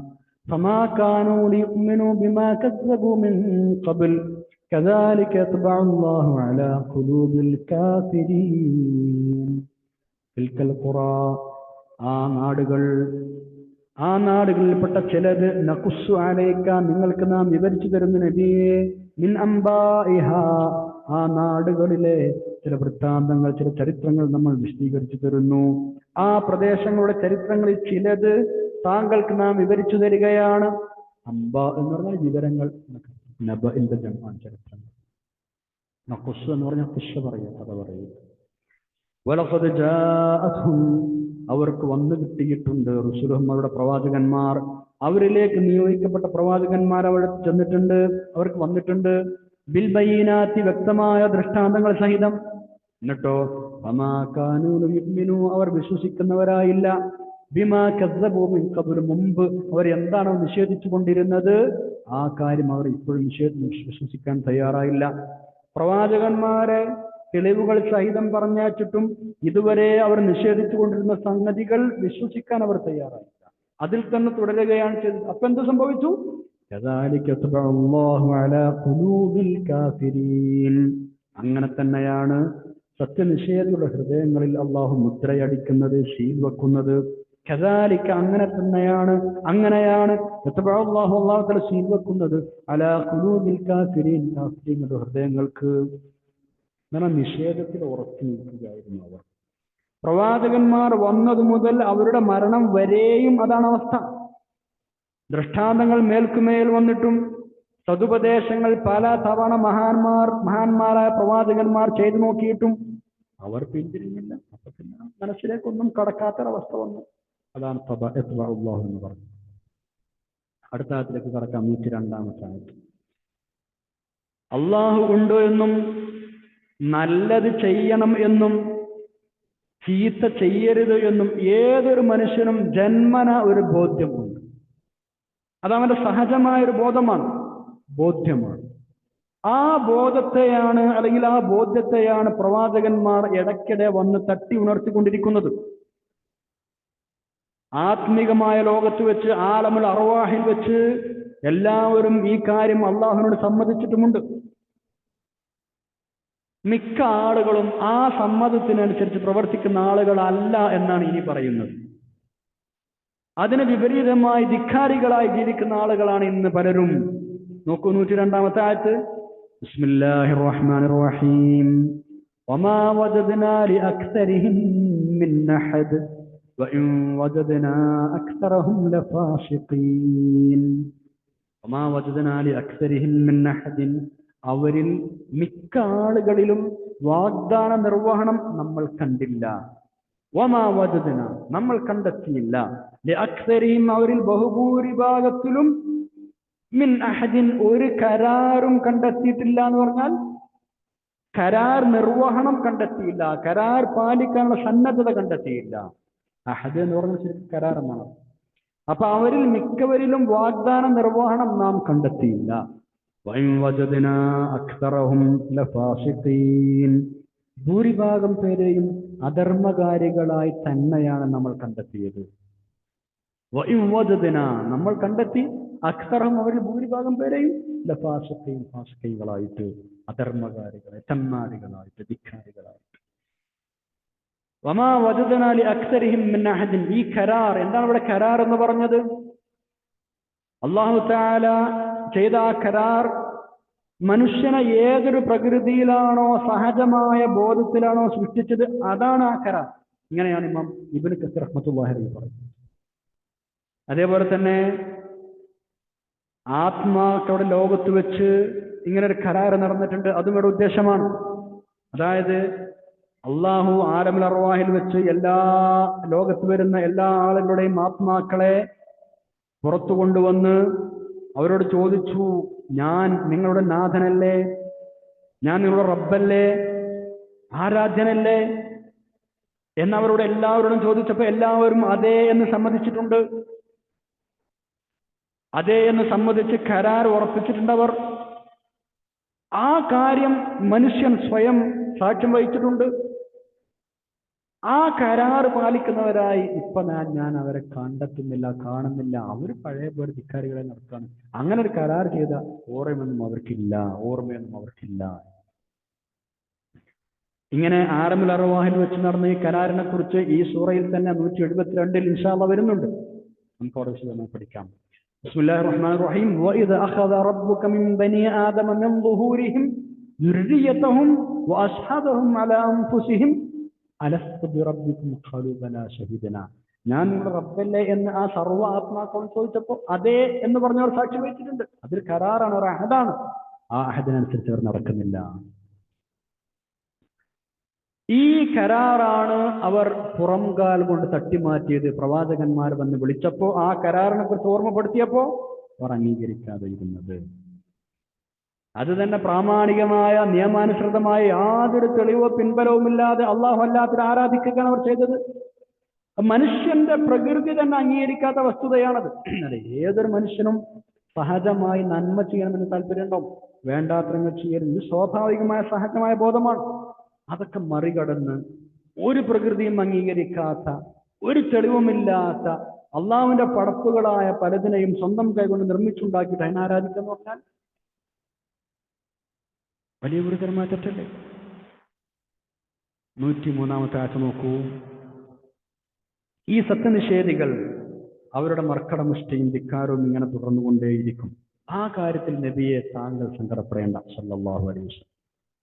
ഫമാ കാനൂ ലിയുഅ്മിനൂ ബിമാ കസ്സബൂ മിൻ ഖബ്ൽ كذلك يطبع الله على قلوب الكافرين. تلك القرى, ആ നാടുകളിൽപ്പെട്ട ചിലത് നഖുസ്സു അലൈക, നിങ്ങൾക്ക് നാം വിവരിച്ചു തരുന്ന നബിയെ, മിൻ അംബാഇഹ, ആ നാടുകളിലെ ചില വൃത്താന്തങ്ങൾ, ചില ചരിത്രങ്ങൾ നമ്മൾ വിശദീകരിച്ചു തരുന്നു. ആ പ്രദേശങ്ങളുടെ ചരിത്രങ്ങളിൽ ചിലത് താങ്കൾക്ക് നാം വിവരിച്ചു തരികയാണ്. അംബ എന്ന് പറഞ്ഞാൽ വിവരങ്ങൾ, നബഇന്റെ ജംആണ് ചരിത്രങ്ങൾ. നഖുസ് എന്ന് പറഞ്ഞാൽ ഖിസ്സ പറയുക, കഥ പറയുക. വലഖദ് ജാഅത്ഹും, അവർക്ക് വന്നു കിട്ടിയിട്ടുണ്ട്. റുസുലുഹും അവരുടെ പ്രവാചകന്മാർ, അവരിലേക്ക് നിയോഗിക്കപ്പെട്ട പ്രവാചകന്മാർ അവിടെ ചെന്നിട്ടുണ്ട്, അവർക്ക് വന്നിട്ടുണ്ട്. ബിൽ ബയ്യിനാത്തി, വ്യക്തമായ ദൃഷ്ടാന്തങ്ങൾ സഹിതം. എന്നിട്ടോ വമാ കാനൂ യുഅ്മിനൂ, അവർ വിശ്വസിക്കുന്നവരായില്ല. ബിമാ കസ്സബൂ മിൻ ഖബ്ൽ, മുമ്പ് അവർ എന്താണോ നിഷേധിച്ചു കൊണ്ടിരുന്നത് ആ കാര്യം അവർ ഇപ്പോഴും വിശ്വസിക്കാൻ തയ്യാറായില്ല. പ്രവാചകന്മാരെ തെളിവുകൾ സഹിതം പറഞ്ഞയച്ചിട്ടും ഇതുവരെ അവർ നിഷേധിച്ചു കൊണ്ടിരുന്ന സംഗതികൾ വിശ്വസിക്കാൻ അവർ തയ്യാറായില്ല. അതിൽ തന്നെ തുടരുകയാണ് ചെയ്തത്. അപ്പൊ എന്ത് സംഭവിച്ചു? അങ്ങനെ തന്നെയാണ് സത്യനിഷേധികളുടെ ഹൃദയങ്ങളിൽ അള്ളാഹു മുദ്രയടിക്കുന്നത്, സീൽ വെക്കുന്നത്. കദാലിക, അങ്ങനെയാണ് അള്ളാഹു സീൽ വെക്കുന്നത് അലാ ഖുലൂബിൽ കാഫിരീൻ, കാഫിരീങ്ങളുടെ ഹൃദയങ്ങൾക്ക്. അങ്ങനെ നിഷേധത്തിൽ ഉറച്ചു നിൽക്കുകയായിരുന്നു അവർ. പ്രവാചകന്മാർ വന്നതു മുതൽ അവരുടെ മരണം വരെയും അതാണ് അവസ്ഥ. ദൃഷ്ടാന്തങ്ങൾ മേൽക്കുമേൽ വന്നിട്ടും സതുപദേശങ്ങൾ പല തവണ മഹാന്മാരായ പ്രവാചകന്മാർ ചെയ്തു നോക്കിയിട്ടും അവർ പിന്തിരിഞ്ഞില്ല. അപ്പൊ പിന്നെ മനസ്സിലേക്കൊന്നും കടക്കാത്തൊരവസ്ഥ വന്നു. അതാണ് അല്ലാഹു എന്ന് പറഞ്ഞു. അടുത്ത ആയത്തിലേക്ക് കടക്കാം. 102-ാമത്തെ ആയത്ത്. അള്ളാഹു ഉണ്ട് എന്നും നല്ലത് ചെയ്യണം എന്നും ചീത്ത ചെയ്യരുത് എന്നും ഏതൊരു മനുഷ്യനും ജന്മന ഒരു ബോധ്യമുണ്ട്. അതവന്റെ സഹജമായൊരു ബോധ്യമാണ്. ആ ബോധത്തെയാണ്, അല്ലെങ്കിൽ ആ ബോധ്യത്തെയാണ് പ്രവാചകന്മാർ ഇടയ്ക്കിടെ വന്ന് തട്ടി ഉണർത്തിക്കൊണ്ടിരിക്കുന്നത്. ആത്മീകമായ ലോകത്ത് വെച്ച്, ആലമുൽ അർവാഹിൽ വെച്ച് എല്ലാവരും ഈ കാര്യം അള്ളാഹുവിനോട് സമ്മതിച്ചിട്ടുമുണ്ട്. മിക്ക ആളുകളും ആ സമ്മതത്തിനനുസരിച്ച് പ്രവർത്തിക്കുന്ന ആളുകളല്ല എന്നാണ് ഇനി പറയുന്നത്. അതിന് വിപരീതമായി ധിക്കാരികളായി ജീവിക്കുന്ന ആളുകളാണ് ഇന്ന് പലരും. നോക്കൂ 102-ാമത്തെ ആയത്ത്. ബിസ്മില്ലാഹിർ റഹ്മാനിർ റഹീം. വമാ വജദ്നാ ലിഅക്സരിഹിം മിൻ അഹദ് വഇൻ വജദ്നാ അക്സറഹും ലഫാസിഖീൻ. വമാ വജദ്നാ ലിഅക്സരിഹിം മിൻ അഹദിൻ, അവരിൽ മിക്ക ആളുകളിലും വാഗ്ദാന നിർവഹണം നമ്മൾ കണ്ടില്ല. വമാ വജദ്ന, നമ്മൾ കണ്ടെത്തിയില്ല. ലിഅക്സരിഹിം, അവരിൽ ബഹുഭൂരിഭാഗത്തിലും മിൻ അഹദിൻ, ഒരു കരാറും കണ്ടെത്തിയിട്ടില്ല എന്ന് പറഞ്ഞാൽ കരാർ നിർവഹണം കണ്ടെത്തിയില്ല, കരാർ പാലിക്കാനുള്ള സന്നദ്ധത കണ്ടെത്തിയില്ല. അഹദ് എന്ന് പറഞ്ഞാൽ ശരിക്കും കരാർ എന്നാണ്. അപ്പൊ അവരിൽ മിക്കവരിലും വാഗ്ദാന നിർവഹണം നാം കണ്ടെത്തിയില്ല. ഭൂരിഭാഗം പേരെയും അധർമ്മകാരികളായി തന്നെയാണ് നമ്മൾ കണ്ടെത്തിയത്. നമ്മൾ കണ്ടെത്തി അക്സറഹും, അവരിൽ ഭൂരിഭാഗം പേരെയും ലഫാസിഖീൻ, ഫാസിഖീകളായിട്ട്, അധർമ്മകാരികളായി, തന്നാടികളായിട്ട്, ധിക്കാരികളായിട്ട്. വമാ വജദ്നാ ലിഅക്സരിഹിം മിൻ അഹദിൻ, ഈ കരാർ എന്താണ് ഇവിടെ കരാർ എന്ന് പറഞ്ഞത്? അല്ലാഹു തആല ചെയ്ത ആ കരാർ മനുഷ്യനെ ഏതൊരു പ്രകൃതിയിലാണോ, സഹജമായ ബോധത്തിലാണോ സൃഷ്ടിച്ചത്, അതാണ് ആ കരാർ. ഇങ്ങനെയാണ് ഇമാം ഇബ്നു കസീർ റഹ്മത്തുള്ളാഹി അലൈഹി പറയുന്നത്. അതേപോലെ തന്നെ ആത്മാക്കളുടെ ലോകത്ത് വെച്ച് ഇങ്ങനെ ഒരു കരാർ നടന്നിട്ടുണ്ട്. അതും ഇവിടെ ഉദ്ദേശമാണ്. അതായത് അള്ളാഹു ആലമുൽ അർവാഹിൽ വെച്ച് എല്ലാ ലോകത്ത് വരുന്ന എല്ലാ ആളുകളുടെയും ആത്മാക്കളെ പുറത്തു കൊണ്ടുവന്ന് അവരോട് ചോദിച്ചു, ഞാൻ നിങ്ങളുടെ നാഥനല്ലേ, ഞാൻ നിങ്ങളുടെ റബ്ബല്ലേ, ആരാധ്യനല്ലേ എന്നവരോട് എല്ലാവരോടും ചോദിച്ചപ്പോ എല്ലാവരും അതേ എന്ന് സമ്മതിച്ചിട്ടുണ്ട്. അതേ എന്ന് സമ്മതിച്ച് കരാർ ഉറപ്പിച്ചിട്ടുണ്ടവർ. ആ കാര്യം മനുഷ്യൻ സ്വയം സാക്ഷ്യം വഹിച്ചിട്ടുണ്ട്. ആ കരാർ പാലിക്കുന്നവരായി ഇപ്പൊ ഞാൻ അവരെ കാണുന്നില്ല. അവർ പഴയ പോലെ ധിക്കാരികളെ നടത്താണ്. അങ്ങനെ ഒരു കരാർ ചെയ്ത ഓർമ്മയൊന്നും അവർക്കില്ല. ഇങ്ങനെ ആലമുൽ അർവാഹിൽ വെച്ച് നടന്ന ഈ കരാറിനെ കുറിച്ച് ഈ സൂറയിൽ തന്നെ 172 ഇൻഷാ അല്ലാഹ് വരുന്നുണ്ട്. നമുക്ക് അവിടെ വിശദമായി പഠിക്കാം. ബിസ്മില്ലാഹിർ റഹ്മാനിർ റഹീം. വഇദ അഖദ റബ്ബുക മിൻ ബനി ആദമ മിൻ ദുഹൂരിഹിം ദുർരിയ്യതഹും വഅശ്ഹദഹും അലാ അൻഫുസിഹിം അലസ്തു ബിറബ്ബിക്കും ഖാലൂ ബലാ ശഹീദനാ. ഞാൻ നിങ്ങളുടെ റബ്ബല്ലേ എന്ന് ആ സർവ്വ ആത്മാക്കളും ചോദിച്ചപ്പോ അതേ എന്ന് പറഞ്ഞവർ സാക്ഷി വഹിച്ചിട്ടുണ്ട്. അതൊരു കരാറാണ്, ഒരു അഹദാണ്. ആ അഹദിനനുസരിച്ച് അവർ നടക്കുന്നില്ല. ഈ കരാറാണ് അവർ പുറംകാൽ കൊണ്ട് തട്ടിമാറ്റിയത്. പ്രവാചകന്മാർ വന്ന് വിളിച്ചപ്പോ ആ കരാറിനെ കുറിച്ച് ഓർമ്മപ്പെടുത്തിയപ്പോ അവർ അംഗീകരിക്കാതെ ഇരുന്നത്. അത് തന്നെ പ്രാമാണികമായ നിയമാനുസൃതമായ യാതൊരു തെളിവോ പിൻബലവുമില്ലാതെ അള്ളാഹു അല്ലാത്തവരെ ആരാധിക്കുകയാണ് അവർ ചെയ്തത്. മനുഷ്യന്റെ പ്രകൃതി തന്നെ അംഗീകരിക്കാത്ത വസ്തുതയാണത്. അല്ലെ, ഏതൊരു മനുഷ്യനും സഹജമായി നന്മ ചെയ്യണമെന്ന് താല്പര്യമുണ്ടാവും, വേണ്ടാത്രങ്ങൾ ചെയ്യലും ഇത് സ്വാഭാവികമായ സഹജമായ ബോധമാണ്. അതൊക്കെ മറികടന്ന് ഒരു പ്രകൃതിയും അംഗീകരിക്കാത്ത, ഒരു തെളിവുമില്ലാത്ത അള്ളാഹുവിന്റെ പടപ്പുകളായ പലതിനെയും സ്വന്തം കൈകൊണ്ട് നിർമ്മിച്ചുണ്ടാക്കിയിട്ട് അതിനെ ആരാധിക്കുക എന്ന് പറഞ്ഞാൽ വലിയ ഗുരുതരമായ തെറ്റല്ലേ? 103-ാമത്തെ ആഴ്ച നോക്കൂ. ഈ സത്യനിഷേധികൾ അവരുടെ മർക്കടമുഷ്ടിയും ധിക്കാരവും ഇങ്ങനെ തുടർന്നുകൊണ്ടേയിരിക്കും. ആ കാര്യത്തിൽ നബിയെ താങ്കൾ സങ്കടപ്പെടേണ്ട സല്ലല്ലാഹു അലൈഹി വസല്ലം.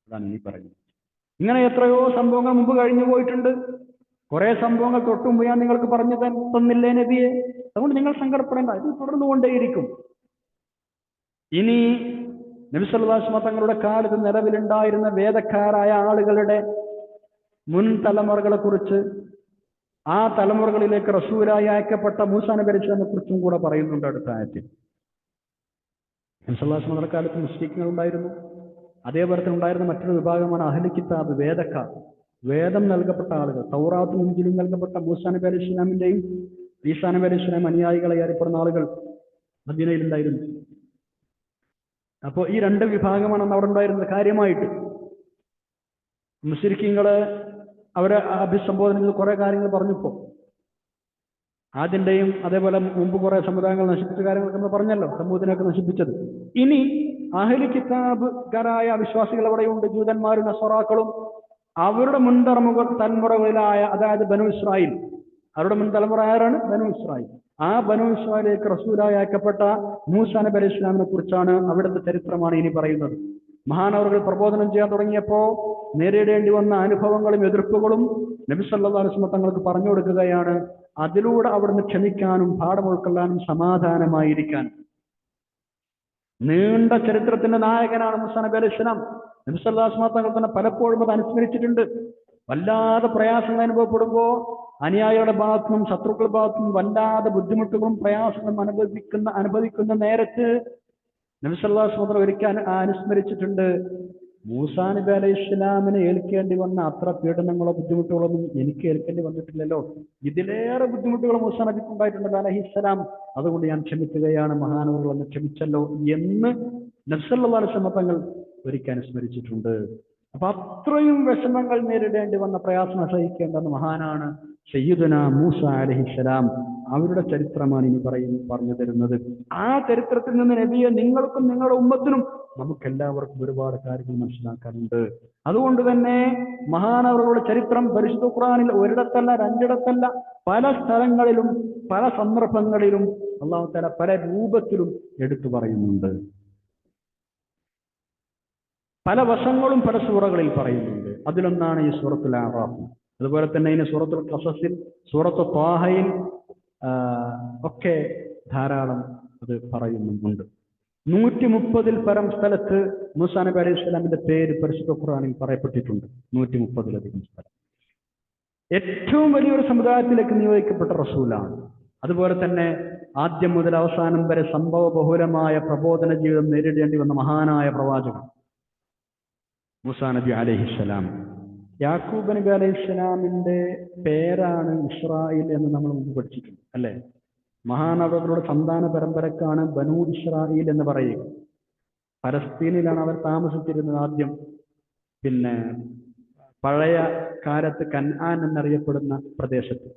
അതാണ് ഇനി പറയുന്നത്. ഇങ്ങനെ എത്രയോ സംഭവങ്ങൾ മുമ്പ് കഴിഞ്ഞു പോയിട്ടുണ്ട്. കുറെ സംഭവങ്ങൾ തൊട്ടുമുമ്പ് ഞാൻ നിങ്ങൾക്ക് പറഞ്ഞു തന്നില്ലേ നബിയെ? അതുകൊണ്ട് നിങ്ങൾ സങ്കടപ്പെടേണ്ട, ഇത് തുടർന്നുകൊണ്ടേയിരിക്കും. ഇനി നബി സല്ലല്ലാഹു അലൈഹി വസല്ലം തങ്ങളുടെ കാലത്ത് നിലവിലുണ്ടായിരുന്ന വേദക്കാരായ ആളുകളുടെ മുൻ തലമുറകളെ കുറിച്ച്, ആ തലമുറകളിലേക്ക് റസൂലായി അയക്കപ്പെട്ട മൂസാ നബി അലൈഹി സ്വലാമിനെ കുറിച്ചും കൂടെ പറയുന്നുണ്ട് അടുത്ത ആയത്തിൽ. നബി സല്ലല്ലാഹു അലൈഹി വസല്ലം കാലത്ത് മുശ്രിക്കുകൾ ഉണ്ടായിരുന്നു. അതേപോലെ തന്നെ ഉണ്ടായിരുന്ന മറ്റൊരു വിഭാഗമാണ് അഹ്ലു കിതാബ്, വേദക്കാർ, വേദം നൽകപ്പെട്ട ആളുകൾ. തൗറാത്തും ഇൻജീലും നൽകപ്പെട്ട മൂസാ നബി അലൈഹി സ്വലാമിന്റെയും ഈസാ നബി അലൈഹി സ്വലാം അനുയായികളെ അറിയപ്പെടുന്ന ആളുകൾ മദീനയിലുണ്ടായിരുന്നു. അപ്പോൾ ഈ രണ്ട് വിഭാഗമാണ് അവിടെ ഉണ്ടായിരുന്നത് കാര്യമായിട്ട്. മുശ്രിക്കുകളെ അവരെ അഭിസംബോധന ചെയ്ത് കുറെ കാര്യങ്ങൾ പറഞ്ഞപ്പോ ആദ്യന്റെയും അതേപോലെ മുമ്പ് കുറെ സമുദായങ്ങൾ നശിപ്പിച്ച കാര്യങ്ങളൊക്കെ നമ്മൾ പറഞ്ഞല്ലോ, സമൂഹത്തിനൊക്കെ നശിപ്പിച്ചത്. ഇനി അഹ്ലു കിതാബുകാരായ വിശ്വാസികൾ അവിടെയുണ്ട്, ജൂതന്മാരും നസ്വറാക്കളും. അവരുടെ മുൻ തലമുറകളിലായ, അതായത് ബനു ഇസ്രായേൽ, അവരുടെ മുൻ തലമുറ ആരാണ്? ബനു ഇസ്രായേൽ. ആ ബനു ഇസ്രായേലിലേക്ക് റസൂലായി അയക്കപ്പെട്ട മൂസാ നബി അലൈഹി സ്വലാമിനെ കുറിച്ചാണ്, അവിടുത്തെ ചരിത്രമാണ് ഇനി പറയുന്നത്. മഹാനവറുകൾ പ്രബോധനം ചെയ്യാൻ തുടങ്ങിയപ്പോ നേരിടേണ്ടി വന്ന അനുഭവങ്ങളും എതിർപ്പുകളും നബി സല്ലല്ലാഹു അലൈഹി വസല്ലം തങ്ങൾക്ക് പറഞ്ഞു കൊടുക്കുകയാണ്. അതിലൂടെ അവിടുന്ന് ക്ഷമിക്കാനും പാഠം ഉൾക്കൊള്ളാനും സമാധാനമായിരിക്കാൻ. നീണ്ട ചരിത്രത്തിന്റെ നായകനാണ് മൂസാ നബി അലൈഹി സ്വലാം. നബി സല്ലല്ലാഹു അലൈഹി വസല്ലം തങ്ങൾ തന്നെ പലപ്പോഴും അത് അനുസ്മരിച്ചിട്ടുണ്ട്. വല്ലാതെ പ്രയാസങ്ങൾ അനുഭവപ്പെടുമ്പോ അനുയായികളുടെ ഭാഗത്തുനിന്നും ശത്രുക്കളുടെ ഭാഗത്തുനിന്നും വല്ലാതെ ബുദ്ധിമുട്ടുകളും പ്രയാസങ്ങളും അനുഭവിക്കുന്ന നേരത്ത് നബി സല്ലല്ലാഹു അലൈഹി വസല്ലം ഒരിക്കൽ അനുസ്മരിച്ചിട്ടുണ്ട്, മൂസാ നബി അലൈഹി സ്വലാമിനെ ഏൽക്കേണ്ടി വന്ന അത്ര പീഡനങ്ങളോ ബുദ്ധിമുട്ടുകളൊന്നും എനിക്ക് ഏൽക്കേണ്ടി വന്നിട്ടില്ലല്ലോ, ഇതിലേറെ ബുദ്ധിമുട്ടുകൾ മൂസാ നബിക്ക് ഉണ്ടായിട്ടുണ്ടല്ലോ അലൈഹിസ്സലാം, അതുകൊണ്ട് ഞാൻ ക്ഷമിക്കുകയാണ്, മഹാനവറുകൾ എന്ന് ക്ഷമിച്ചല്ലോ എന്ന് നബി സല്ലല്ലാഹു അലൈഹി വസല്ലം തങ്ങൾ ഒരിക്കൽ അനുസ്മരിച്ചിട്ടുണ്ട്. അപ്പൊ അത്രയും വിഷമങ്ങൾ നേരിടേണ്ടി വന്ന, പ്രയാസം സഹിക്കേണ്ടെന്ന മഹാനാണ് സയ്യിദുനാ മൂസാ അലൈഹിസ്സലാം. അവരുടെ ചരിത്രമാണ് ഇനി പറഞ്ഞു തരുന്നത്. ആ ചരിത്രത്തിൽ നിന്ന് നബിയെ നിങ്ങൾക്കും നിങ്ങളുടെ ഉമ്മത്തിനും നമുക്കെല്ലാവർക്കും ഒരുപാട് കാര്യങ്ങൾ മനസ്സിലാക്കാനുണ്ട്. അതുകൊണ്ട് തന്നെ മഹാനവറുകളുടെ ചരിത്രം പരിശുദ്ധ ഖുർആനിൽ ഒരിടത്തല്ല രണ്ടിടത്തല്ല പല സ്ഥലങ്ങളിലും പല സന്ദർഭങ്ങളിലും അല്ലാഹു തആല പല രൂപത്തിലും എടുത്തു പറയുന്നുണ്ട്. പല വശങ്ങളും പല സൂറകളിൽ പറയുന്നുണ്ട്. അതിലൊന്നാണ് ഈ സൂറത്തുൽ അഅറാഫ്. അതുപോലെ തന്നെ ഇതിന് സൂറത്തുൽ ഖസസിൽ, സൂറത്തു ത്വാഹയിൽ ഒക്കെ ധാരാളം അത് പറയുന്നുണ്ട്. 130-ൽ പരം സ്ഥലത്ത് മൂസാ നബി അലൈഹി സ്വലാമിന്റെ പേര് പരിശുദ്ധ ഖുർആനിൽ പറയപ്പെട്ടിട്ടുണ്ട്. 130-ലധികം സ്ഥലം. ഏറ്റവും വലിയൊരു സമുദായത്തിലേക്ക് നിയോഗിക്കപ്പെട്ട റസൂലാണ്. അതുപോലെ തന്നെ ആദ്യം മുതൽ അവസാനം വരെ സംഭവ ബഹുലമായ പ്രബോധന ജീവിതം നേരിടേണ്ടി വന്ന മഹാനായ പ്രവാചകൻ മൂസാ നബി അലൈഹിസ്സലാം. യാക്കൂബ് നബി അലൈഹിസ്സലാമിന്റെ പേരാണ് ഇസ്രായേൽ എന്ന് നമ്മൾ മുമ്പ് പഠിച്ചിട്ടുണ്ട് അല്ലെ? മഹാനവറുകളുടെ സന്താന പരമ്പരക്കാണ് ബനൂ ഇസ്രായേൽ എന്ന് പറയുക. പലസ്തീനിലാണ് അവർ താമസിച്ചിരുന്നത് ആദ്യം. പിന്നെ പഴയ കാലത്ത് കൻആൻ എന്നറിയപ്പെടുന്ന പ്രദേശത്ത്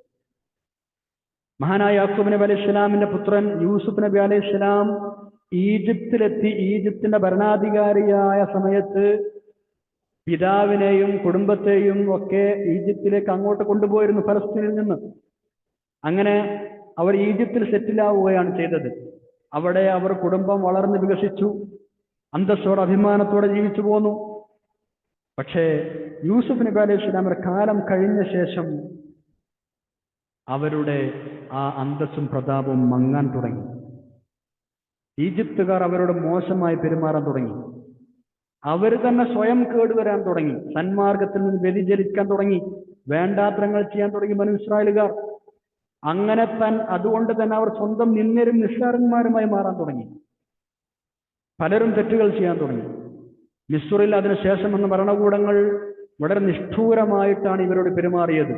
മഹാനായ യാക്കൂബ് നബി അലൈഹി സ്വലാമിന്റെ പുത്രൻ യൂസുഫ് നബി അലൈഹി സ്വലാം ഈജിപ്തിലെത്തി. ഈജിപ്തിന്റെ ഭരണാധികാരിയായ സമയത്ത് പിതാവിനെയും കുടുംബത്തെയും ഒക്കെ ഈജിപ്തിലേക്ക് അങ്ങോട്ട് കൊണ്ടുപോയിരുന്നു ഫലസ്തീനിൽ നിന്ന്. അങ്ങനെ അവർ ഈജിപ്തിൽ സെറ്റിലാവുകയാണ് ചെയ്തത്. അവിടെ അവർ കുടുംബം വളർന്ന് വികസിച്ചു, അന്തസ്സോടെ അഭിമാനത്തോടെ ജീവിച്ചു പോന്നു. പക്ഷേ യൂസുഫ് നബി അലൈഹി സ്വലാമിന്റെ കാലം കഴിഞ്ഞ ശേഷം അവരുടെ ആ അന്തസ്സും പ്രതാപവും മങ്ങാൻ തുടങ്ങി. ഈജിപ്തുകാർ അവരോട് മോശമായി പെരുമാറാൻ തുടങ്ങി. അവർ തന്നെ സ്വയം കേടുവരാൻ തുടങ്ങി, സന്മാർഗത്തിൽ നിന്ന് വ്യതിചലിക്കാൻ തുടങ്ങി, വേണ്ടാത്രങ്ങൾ ചെയ്യാൻ തുടങ്ങി ബനൂ ഇസ്രായേലുകാർ. അങ്ങനെ അതുകൊണ്ട് തന്നെ അവർ സ്വന്തം നിന്ദരും നിസ്സാരന്മാരുമായി മാറാൻ തുടങ്ങി. പലരും തെറ്റുകൾ ചെയ്യാൻ തുടങ്ങി. മിസ്റിൽ അതിനുശേഷം വന്ന ഭരണകൂടങ്ങൾ വളരെ നിഷ്ഠൂരമായിട്ടാണ് ഇവരോട് പെരുമാറിയത്.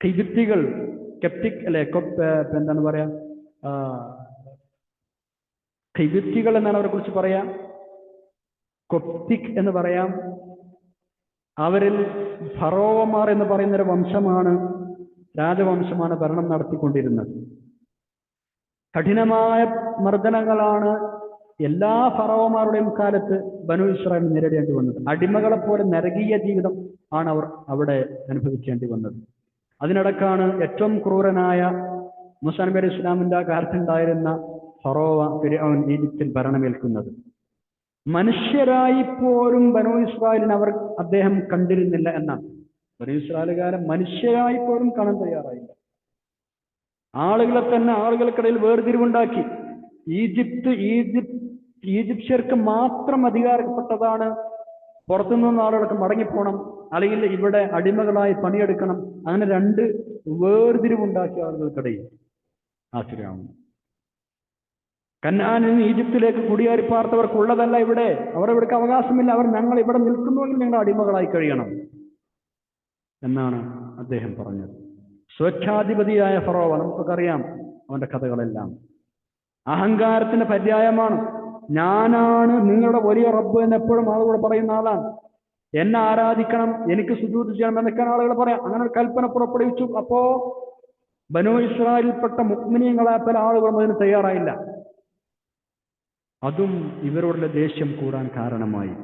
കിബിത്തികൾ, എന്താണ് പറയാ, കിബിത്തികൾ എന്നാണ് അവരെ കുറിച്ച് പറയാം, കൊപ്തിക് എന്ന് പറയാം. അവരിൽ ഫറോവമാർ എന്ന് പറയുന്ന ഒരു വംശമാണ്, രാജവംശമാണ് ഭരണം നടത്തിക്കൊണ്ടിരുന്നത്. കഠിനമായ മർദ്ദനങ്ങളാണ് എല്ലാ ഫറോവമാരുടെയും കാലത്ത് ബനൂ ഇസ്രായേൽ നേരിടേണ്ടി വന്നത്. അടിമകളെ പോലെ നരകീയ ജീവിതം ആണ് അവർ അവിടെ അനുഭവിക്കേണ്ടി വന്നത്. അതിനിടക്കാണ് ഏറ്റവും ക്രൂരനായ മൂസാ നബി അലൈഹി ഇസ്ലാമിന്റെ കാലത്തുണ്ടായിരുന്ന ഫറോവ ഫിർഔൻ ഈജിപ്തിൽ ഭരണമേൽക്കുന്നത്. മനുഷ്യരായി പോലും ബനൂ ഇസ്രായേലിനെ അദ്ദേഹം കണ്ടിരുന്നില്ല എന്നാണ്. ബനൂ ഇസ്രായേലുകാരെ മനുഷ്യരായി പോലും കാണാൻ തയ്യാറായില്ല. ആളുകൾക്കിടയിൽ വേർതിരിവുണ്ടാക്കി. ഈജിപ്ഷ്യർക്ക് മാത്രം അധികാരപ്പെട്ടതാണ് പുറത്തുനിന്ന് ആളുകൾക്ക് മടങ്ങിപ്പോണം, അല്ലെങ്കിൽ ഇവിടെ അടിമകളായി പണിയെടുക്കണം. അങ്ങനെ രണ്ട് വേർതിരിവുണ്ടാക്കിയ ആളുകൾക്കിടയിൽ ആശ്ചര്യമാണ്. കനാനിൽ നിന്ന് ഈജിപ്തിലേക്ക് കുടിയേറി പാർത്തവർക്കുള്ളതല്ല ഇവിടെ, ഇവിടേക്ക് അവകാശമില്ല. ഞങ്ങൾ ഇവിടെ നിൽക്കുന്നുവെങ്കിൽ ഞങ്ങൾ അടിമകളായി കഴിയണം എന്നാണ് അദ്ദേഹം പറഞ്ഞത്. സ്വേച്ഛാധിപതിയായ ഫറോവ, നമുക്കൊക്കെ അറിയാം അവന്റെ കഥകളെല്ലാം. അഹങ്കാരത്തിന്റെ പര്യായമാണ്. ഞാനാണ് നിങ്ങളുടെ വലിയ റബ്ബ് എന്ന് എപ്പോഴും ആളുകൾ പറയുന്ന ആളാണ്. എന്നെ ആരാധിക്കണം, എനിക്ക് സുജൂദ് ചെയ്യണം എന്നൊക്കെയാണ് ആളുകൾ പറയാം. അങ്ങനെ ഒരു കൽപ്പന പുറപ്പെടുവിച്ചു. അപ്പോ ബനൂ ഇസ്രായേലിൽപ്പെട്ട മുഅ്മിനീങ്ങളായ പല ആളുകളും അതിന് തയ്യാറായില്ല. അതും ഇവരോടുള്ള ദേഷ്യം കൂടാൻ കാരണമായി.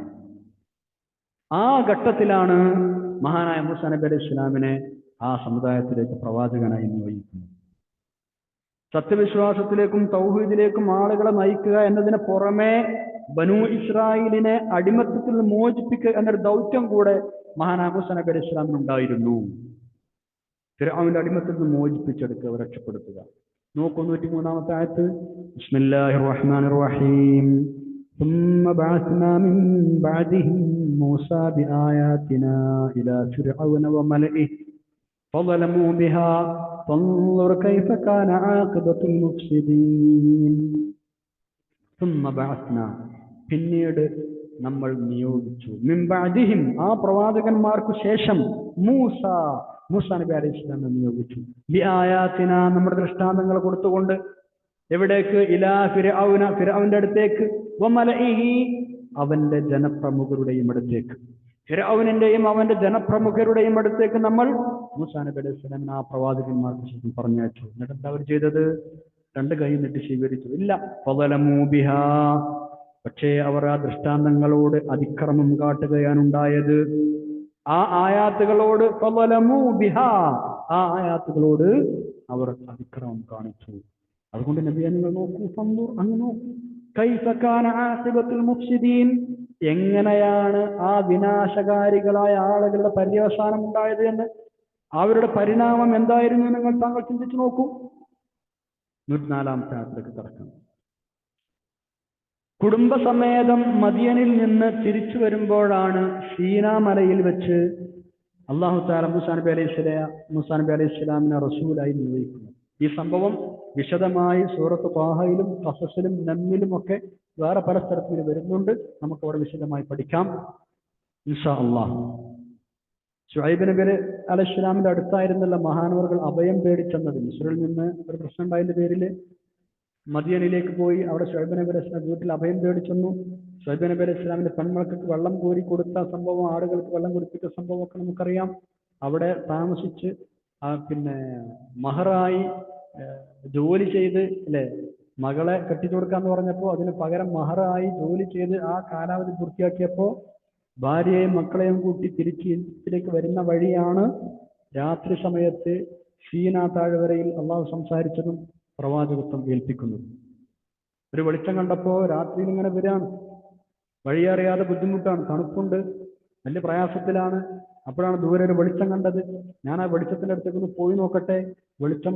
ആ ഘട്ടത്തിലാണ് മഹാനായ മൂസാ നബി അലൈഹി ഇസ്ലാമിനെ ആ സമുദായത്തിലേക്ക് പ്രവാചകനായി നിയോഗിക്കുന്നത്. സത്യവിശ്വാസത്തിലേക്കും തൗഹീദിലേക്കും ആളുകളെ നയിക്കുക എന്നതിന് പുറമെ ബനൂ ഇസ്രായേലിനെ അടിമത്തത്തിൽ നിന്ന് മോചിപ്പിക്കുക എന്നൊരു ദൗത്യം കൂടെ മഹാനായ മൂസാ നബി അലൈഹി ഇസ്ലാമിനുണ്ടായിരുന്നു. ഫിർഔന്റെ അടിമത്തത്തിൽ നിന്ന് മോചിപ്പിച്ചെടുക്കുക, രക്ഷപ്പെടുത്തുക. നോക്കൂ 103-ാമത്തെ ആയത്ത്. ബിസ്മില്ലാഹിർ റഹ്മാനിർ റഹീം. ثم بعثنا من بعدهم موسى بآياتنا إلى فرعون وملئه فظلموا بها فانظر كيف كان عاقبة المفسدين. ثم بعثنا, പിന്നീട് നമ്മൾ നിയോഗിച്ചു, മിൻ ബഅദിഹിം, ആ പ്രവാചകന്മാർക്ക് ശേഷം, മൂസാ നബി അലൈഹി ഇസ്ലാമിനെ നിയോഗിച്ചു. ബിആയാതിന, നമ്മുടെ ദൃഷ്ടാന്തങ്ങൾ കൊടുത്തുകൊണ്ട്. എവിടേക്ക്? ഇലാ ഫിർഔന, ഫിർഔന്റെ അടുത്തേക്ക്, വമലഇഹി, അവന്റെ ജനപ്രമുഖരുടെയും അടുത്തേക്ക്. ഫിർഔനിന്റെയും അവന്റെ ജനപ്രമുഖരുടെയും അടുത്തേക്ക് നമ്മൾ മൂസാ നബി അലൈഹി ഇസ്ലാമിനെ ആ പ്രവാചകന്മാർക്ക് ശേഷം പറഞ്ഞയച്ചു. എന്നിട്ട് എന്താ അവർ ചെയ്തത്? രണ്ട് കൈ നീട്ടി സ്വീകരിച്ചു? ഇല്ല. ഫളമൂ ബിഹാ, പക്ഷേ അവർ ആ ദൃഷ്ടാന്തങ്ങളോട് അതിക്രമം കാട്ടുകയാണുണ്ടായത്. ആ ആയാത്തുകളോട്, ഫളമൂ ബിഹാ, ആ ആയാത്തുകളോട് അവർ അതിക്രമം കാണിച്ചു. അതുകൊണ്ട് നബിയെ നിങ്ങൾ നോക്കൂ, ഫൻദുർ, അങ്ങ് നോക്കൂ, കൈഫ കാന ആഖിബത്തുൽ മുഫ്സിദീൻ, എങ്ങനെയാണ് ആ വിനാശകാരികളായ ആളുകളുടെ പര്യവസാനം ഉണ്ടായത് എന്ന്, അവരുടെ പരിണാമം എന്തായിരുന്നു താങ്കൾ ചിന്തിച്ചു നോക്കൂ. 104-ാമത്തെ ആയത്തിലേക്ക് കടക്കാം. കുടുംബസമേതം മദിയനിൽ നിന്ന് തിരിച്ചു വരുമ്പോഴാണ് സീനാ മലയിൽ വെച്ച് അല്ലാഹു തആല മൂസാ നബി അലൈഹി ഇസ്ലാമിനെ റസൂലായി നിയോഗിക്കുന്നത്. ഈ സംഭവം വിശദമായി സൂറത്ത് ത്വാഹയിലും ഖസസിലും നമ്ലിലും ഒക്കെ വേറെ പല സ്ഥലത്തിൽ വരുന്നുണ്ട്. നമുക്ക് അവിടെ വിശദമായി പഠിക്കാം ഇൻഷാ അല്ലാഹ്. ശുഐബ് നബി അലൈഹി ഇസ്ലാമിന്റെ അടുത്തായിരുന്നല്ല മഹാനവറുകൾ അഭയം തേടിച്ചെന്നത്. മിസ്രിൽ നിന്ന് ഒരു പ്രശ്നം ഉണ്ടായതിന്റെ പേരിൽ മദിയനിലേക്ക് പോയി. അവിടെ ശുഐബ് നബി അലൈഹി ഇസ്ലാം വീട്ടിൽ അഭയം തേടിച്ചെന്നു. ശുഐബ് നബി അലൈഹി ഇസ്ലാമിന്റെ പെൺമക്കൾക്ക് വെള്ളം കോരി കൊടുത്ത സംഭവം, ആടുകൾക്ക് വെള്ളം കുടിപ്പിച്ച സംഭവമൊക്കെ നമുക്കറിയാം. അവിടെ താമസിച്ച് മഹറായി ജോലി ചെയ്ത്, അല്ലെ, മകളെ കെട്ടിച്ചു കൊടുക്കാന്ന് പറഞ്ഞപ്പോൾ അതിന് പകരം മഹറായി ജോലി ചെയ്ത് ആ കാലാവധി പൂർത്തിയാക്കിയപ്പോൾ ഭാര്യയെയും മക്കളെയും കൂട്ടി തിരിച്ച് ഈജിപ്തിലേക്ക് വരുന്ന വഴിയാണ് രാത്രി സമയത്ത് സീനാ താഴ്വരയിൽ അള്ളാഹു സംസാരിച്ചതും പ്രവാചകത്വം ഏൽപ്പിക്കുന്നതും. ഒരു വെളിച്ചം കണ്ടപ്പോൾ രാത്രിയിൽ ഇങ്ങനെ വരാണ്, വഴിയറിയാതെ ബുദ്ധിമുട്ടാണ്, തണുപ്പുണ്ട്, വലിയ പ്രയാസത്തിലാണ്. അപ്പോഴാണ് ദൂരെ ഒരു വെളിച്ചം കണ്ടത്. ഞാൻ ആ വെളിച്ചത്തിന്റെ അടുത്തേക്ക് ഒന്ന് പോയി നോക്കട്ടെ, വെളിച്ചം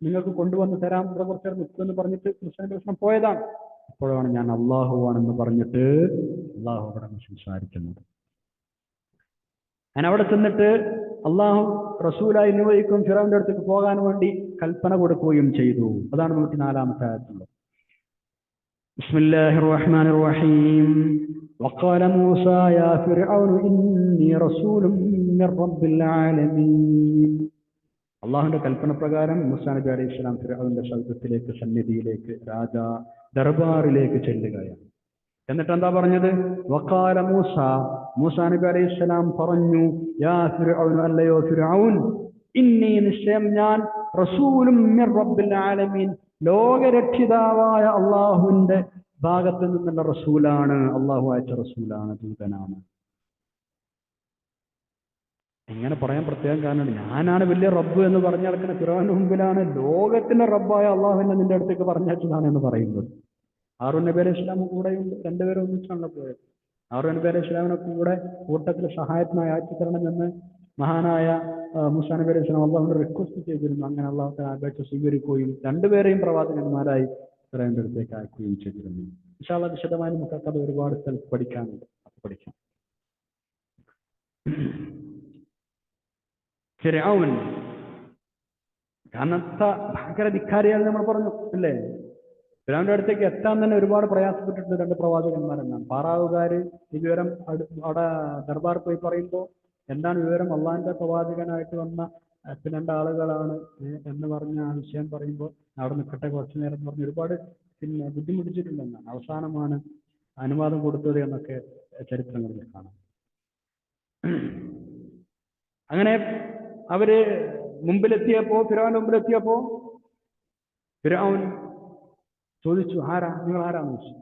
നിങ്ങൾക്ക് കൊണ്ടുവന്ന് തരാം, ഇവിടെ കുറച്ച് നേരം നിൽക്കുമെന്ന് പറഞ്ഞിട്ട് പ്രശ്നം പോയതാണ്. അപ്പോഴാണ് ഞാൻ അള്ളാഹുവാണെന്ന് പറഞ്ഞിട്ട് അള്ളാഹു അവിടെ സംസാരിക്കുന്നത്. ഞാൻ അവിടെ ചെന്നിട്ട് അള്ളാഹു റസൂലായി നിയോഗിക്കും ഫിറൗന്റെ അടുത്തേക്ക് പോകാൻ വേണ്ടി കൽപ്പന കൊടുക്കുകയും ചെയ്തു. അതാണ് 104-ാമത്തെ ആയത്തുള്ളത്. ബിസ്മില്ലാഹിർ റഹ്മാനിർ റഹീം. വഖാല മൂസ യാ ഫിർഔൻ ഇന്നി റസൂലുൻ മിർ റബ്ബിൽ ആലമീൻ. അള്ളാഹുവിന്റെ കൽപ്പന പ്രകാരം മൂസാ നബി അലൈഹി സ്വലാം ഫിർഔന്റെ സൗദത്തിലേക്ക്, സന്നിധിയിലേക്ക്, ദർബാറിലേക്ക് ചെല്ലുകയാണ്. എന്നിട്ട് എന്താ പറഞ്ഞത്? വഖാല മൂസ, മൂസാ നബി അലൈഹി സ്വലാം പറഞ്ഞു, യാ ഫിർഔൻ, അല്ലയോ ഫിർഔൻ, ഇന്നി, നിശ്ചയം ഞാൻ, റസൂലും മിർ റബ്ബിൽ ആലമീൻ, ലോകരക്ഷിതാവായ അള്ളാഹുവിന്റെ ഭാഗത്ത് നിന്നുള്ള റസൂലാണ്, അള്ളാഹു അയച്ച റസൂലാണ്, ദൂതനാണ്. ഇങ്ങനെ പറയാൻ പ്രത്യേകം കാരണം, ഞാനാണ് വലിയ റബ്ബ് എന്ന് പറഞ്ഞു നടക്കുന്ന ഫിർഔന്റെ മുമ്പിലാണ് ലോകത്തിന്റെ റബ്ബായ അള്ളാഹുവിനെ നിന്റെ അടുത്തേക്ക് പറഞ്ഞയച്ചതാണ് എന്ന് പറയുന്നത്. ഹാറൂൻ നബി അലൈഹി സ്വലാം കൂടെയുണ്ട്, രണ്ടുപേരും ഒന്നിച്ചാണല്ലോ പോയത്. ഹാറൂൻ നബി അലൈഹി സ്വലാമിനെ കൂടെ കൂട്ടത്തിൽ സഹായത്തിനായി അയച്ചുതരണമെന്ന് മഹാനായ മൂസാ നബി അലൈഹി സ്വലാം അള്ളാഹുവിന്റെ റിക്വസ്റ്റ് ചെയ്തിരുന്നു. അങ്ങനെ അള്ളാഹു അപേക്ഷ സ്വീകരിക്കുകയും രണ്ടുപേരെയും പ്രവാചകന്മാരായി ഫിർഔന്റെ അടുത്തേക്ക് അയക്കുകയും ചെയ്തിരുന്നു. ഇൻഷാ അല്ലാഹ് വിശദമായി നമുക്കത് ഒരുപാട് സ്ഥലത്ത് പഠിക്കാനുണ്ട്, അത് പഠിക്കാം. ഫിർഔൻ കനത്ത ഭയങ്കര ധിക്കാരിയാണെന്ന് നമ്മൾ പറഞ്ഞു അല്ലേ? ഫിർഔന്റെ അടുത്തേക്ക് എത്താൻ തന്നെ ഒരുപാട് പ്രയാസപ്പെട്ടിട്ടുണ്ട് രണ്ട് പ്രവാചകന്മാരെന്നാണ്. പാറാവുകാര് ഈ വിവരം അവിടെ ദർബാർ പോയി പറയുമ്പോൾ, എന്താണ് വിവരം, അള്ളാഹിന്റെ പ്രവാചകനായിട്ട് വന്ന രണ്ടാളുകളാണ് എന്ന് പറഞ്ഞ ആ വിഷയം പറയുമ്പോൾ, അവിടെ നിൽക്കട്ടെ കുറച്ചു നേരം പറഞ്ഞ് ഒരുപാട് ബുദ്ധിമുട്ടിച്ചിട്ടുണ്ടെന്നാണ്. അവസാനമാണ് അനുവാദം കൊടുത്തത് എന്നൊക്കെ ചരിത്രങ്ങളിൽ കാണാം. അങ്ങനെ അവര് മുമ്പിലെത്തിയപ്പോ, ഫിർഔന്റെ മുമ്പിലെത്തിയപ്പോ ഫിർഔൻ ചോദിച്ചു, ആരാ, നിങ്ങൾ ആരാന്ന് ചോദിച്ചു.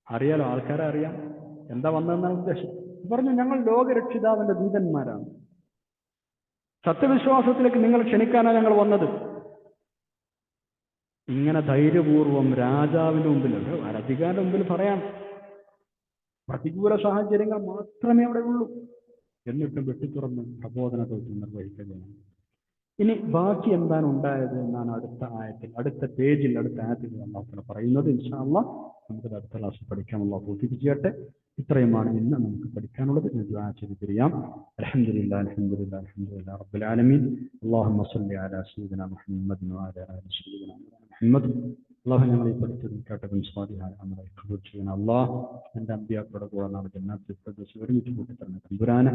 അറിയാലോ, ആൾക്കാരെ അറിയാം, എന്താ വന്നതെന്നാണ് ഉദ്ദേശം. പറഞ്ഞു, ഞങ്ങൾ ലോകരക്ഷിതാവിന്റെ ദൂതന്മാരാണ്, സത്യവിശ്വാസത്തിലേക്ക് നിങ്ങൾ ക്ഷണിക്കാനാണ് ഞങ്ങൾ വന്നത്. ഇങ്ങനെ ധൈര്യപൂർവം രാജാവിന്റെ മുമ്പിൽ, അധികാരിന്റെ മുമ്പിൽ പറയാം. പ്രതികൂല സാഹചര്യങ്ങൾ മാത്രമേ അവിടെ ഉള്ളൂ, എന്നിട്ടും വെട്ടിത്തുറന്ന് പ്രബോധന ദൗത്യം നിർവഹിക്കുകയാണ്. ഇനി ബാക്കി എന്താണ് ഉണ്ടായത് എന്നാണ് അടുത്ത ആയത്തിൽ, അടുത്ത പേജിൽ, അടുത്ത ആയത്തിൽ അള്ളാഹു പറയുന്നത്. ഇൻഷാ അല്ലാഹ് നമുക്ക് അടുത്ത ക്ലാസ്സിൽ പഠിക്കാം. അള്ളാഹു തൗഫീഖ് ചെയ്യട്ടെ. ഇത്രയുമാണ് ഇന്ന് നമുക്ക് പഠിക്കാനുള്ളത്. ദുആ ചെയ്ത് പിരിയാം. അൽഹംദുലില്ലാഹി അൽഹംദുലില്ലാഹി അൽഹംദുലില്ലാഹി റബ്ബിൽ ആലമീൻ. അല്ലാഹുമ്മ സ്വല്ലി അലാ സയ്യിദിനാ മുഹമ്മദ് വഅലാ ആലി സയ്യിദിനാ മുഹമ്മദ്. അള്ളാഹു ഞങ്ങൾ ഈ പഠിച്ചതും കേട്ടതും സ്വാദിഹായ അമലായി ഖബൂൽ ചെയ്യണം. അല്ലാഹ് എൻ്റെ അമ്പിയാക്കളുടെ കൂടെ നാളെ ജന്നാത്തുൽ ഫിർദൗസ് ഒരുമിച്ച് കൂട്ടിത്തരണം തമ്പുരാനെ.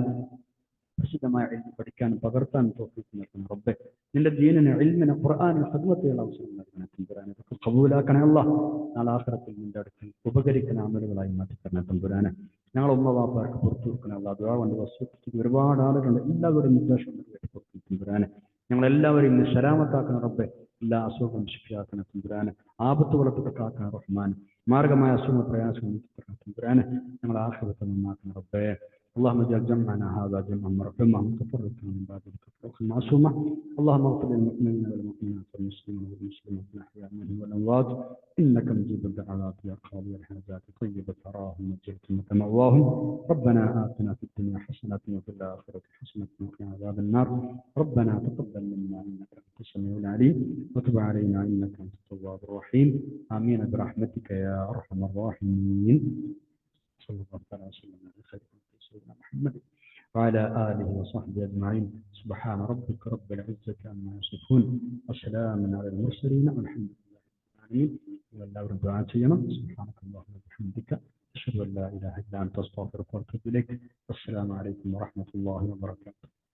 പ്രസിദ്ധമായ ഇൽമ് പഠിക്കാനും പകർത്താനും തൗഫീഖ് നൽകണം റബ്ബേ. നിന്റെ ദീനിനെ, ഇൽമിനെ, ഖുർആനിനെ ഖിദ്മത്തുള്ള അവസരം നൽകണം തമ്പുരാനെ. ഇതൊക്കെ ഖബൂലാക്കണേ അല്ലാഹ്. നാളെ ആഖിറത്തിൽ നിന്റെ അടുക്കൽ ഉപകരിക്കുന്ന അമലുകളായി മാറ്റിത്തരണം തമ്പുരാനെ. ഞങ്ങൾ ഉമ്മ വാപ്പാർക്ക് പുറത്തു വെക്കണം അല്ലാഹ്. ദുആ കൊണ്ട് വസിയത്ത് ഒരുപാട് ആളുകളുണ്ട്, എല്ലാവരും നിർദ്ദേശം പുറത്തു തമ്പുരാനെ. ഞങ്ങളെല്ലാവരെയും നീ സലാമത്താക്കണം റബ്ബേ. എല്ലാ അസുഖങ്ങളും ശിഫയാക്കണം തമ്പുരാനെ. ആപത്തുകളൊക്കെ കാക്കണം റഹ്മാൻ. മാർഗമായ അസുഖ പ്രയാസങ്ങൾ തമ്പുരാനെ. ഞങ്ങൾ ആഖിറത്ത് നന്നാക്കണം റബ്ബേ. اللهم اجعل جمعنا هذا جمعا مرحوما متفرقا من بعد تفرقا معصوما. اللهم اغفر للمؤمنين والمؤمنات والمسلمين والمسلمات الاحياء منهم والاموات انك مجيب الدعوات يا قاضي الحاجات طيب ثراهم وجهت متمواهم. ربنا اتنا في الدنيا حسنه وفي الاخره حسنه وقنا عذاب النار. ربنا تقبل منا انك انت السميع العليم وتب علينا انك انت التواب الرحيم. امين برحمتك يا ارحم الراحمين. صلى الله عليه وسلم على خير سيدنا محمد وعلى آله وصحبه أجمعين. سبحان ربك رب العزة عما يصفون وسلام على المرسلين والحمد لله رب العالمين. والله رب العالمين. سبحانك اللهم وبحمدك أشهد أن لا إله إلا أنت أستغفرك وأتوب إليك. والسلام عليكم ورحمة الله وبركاته.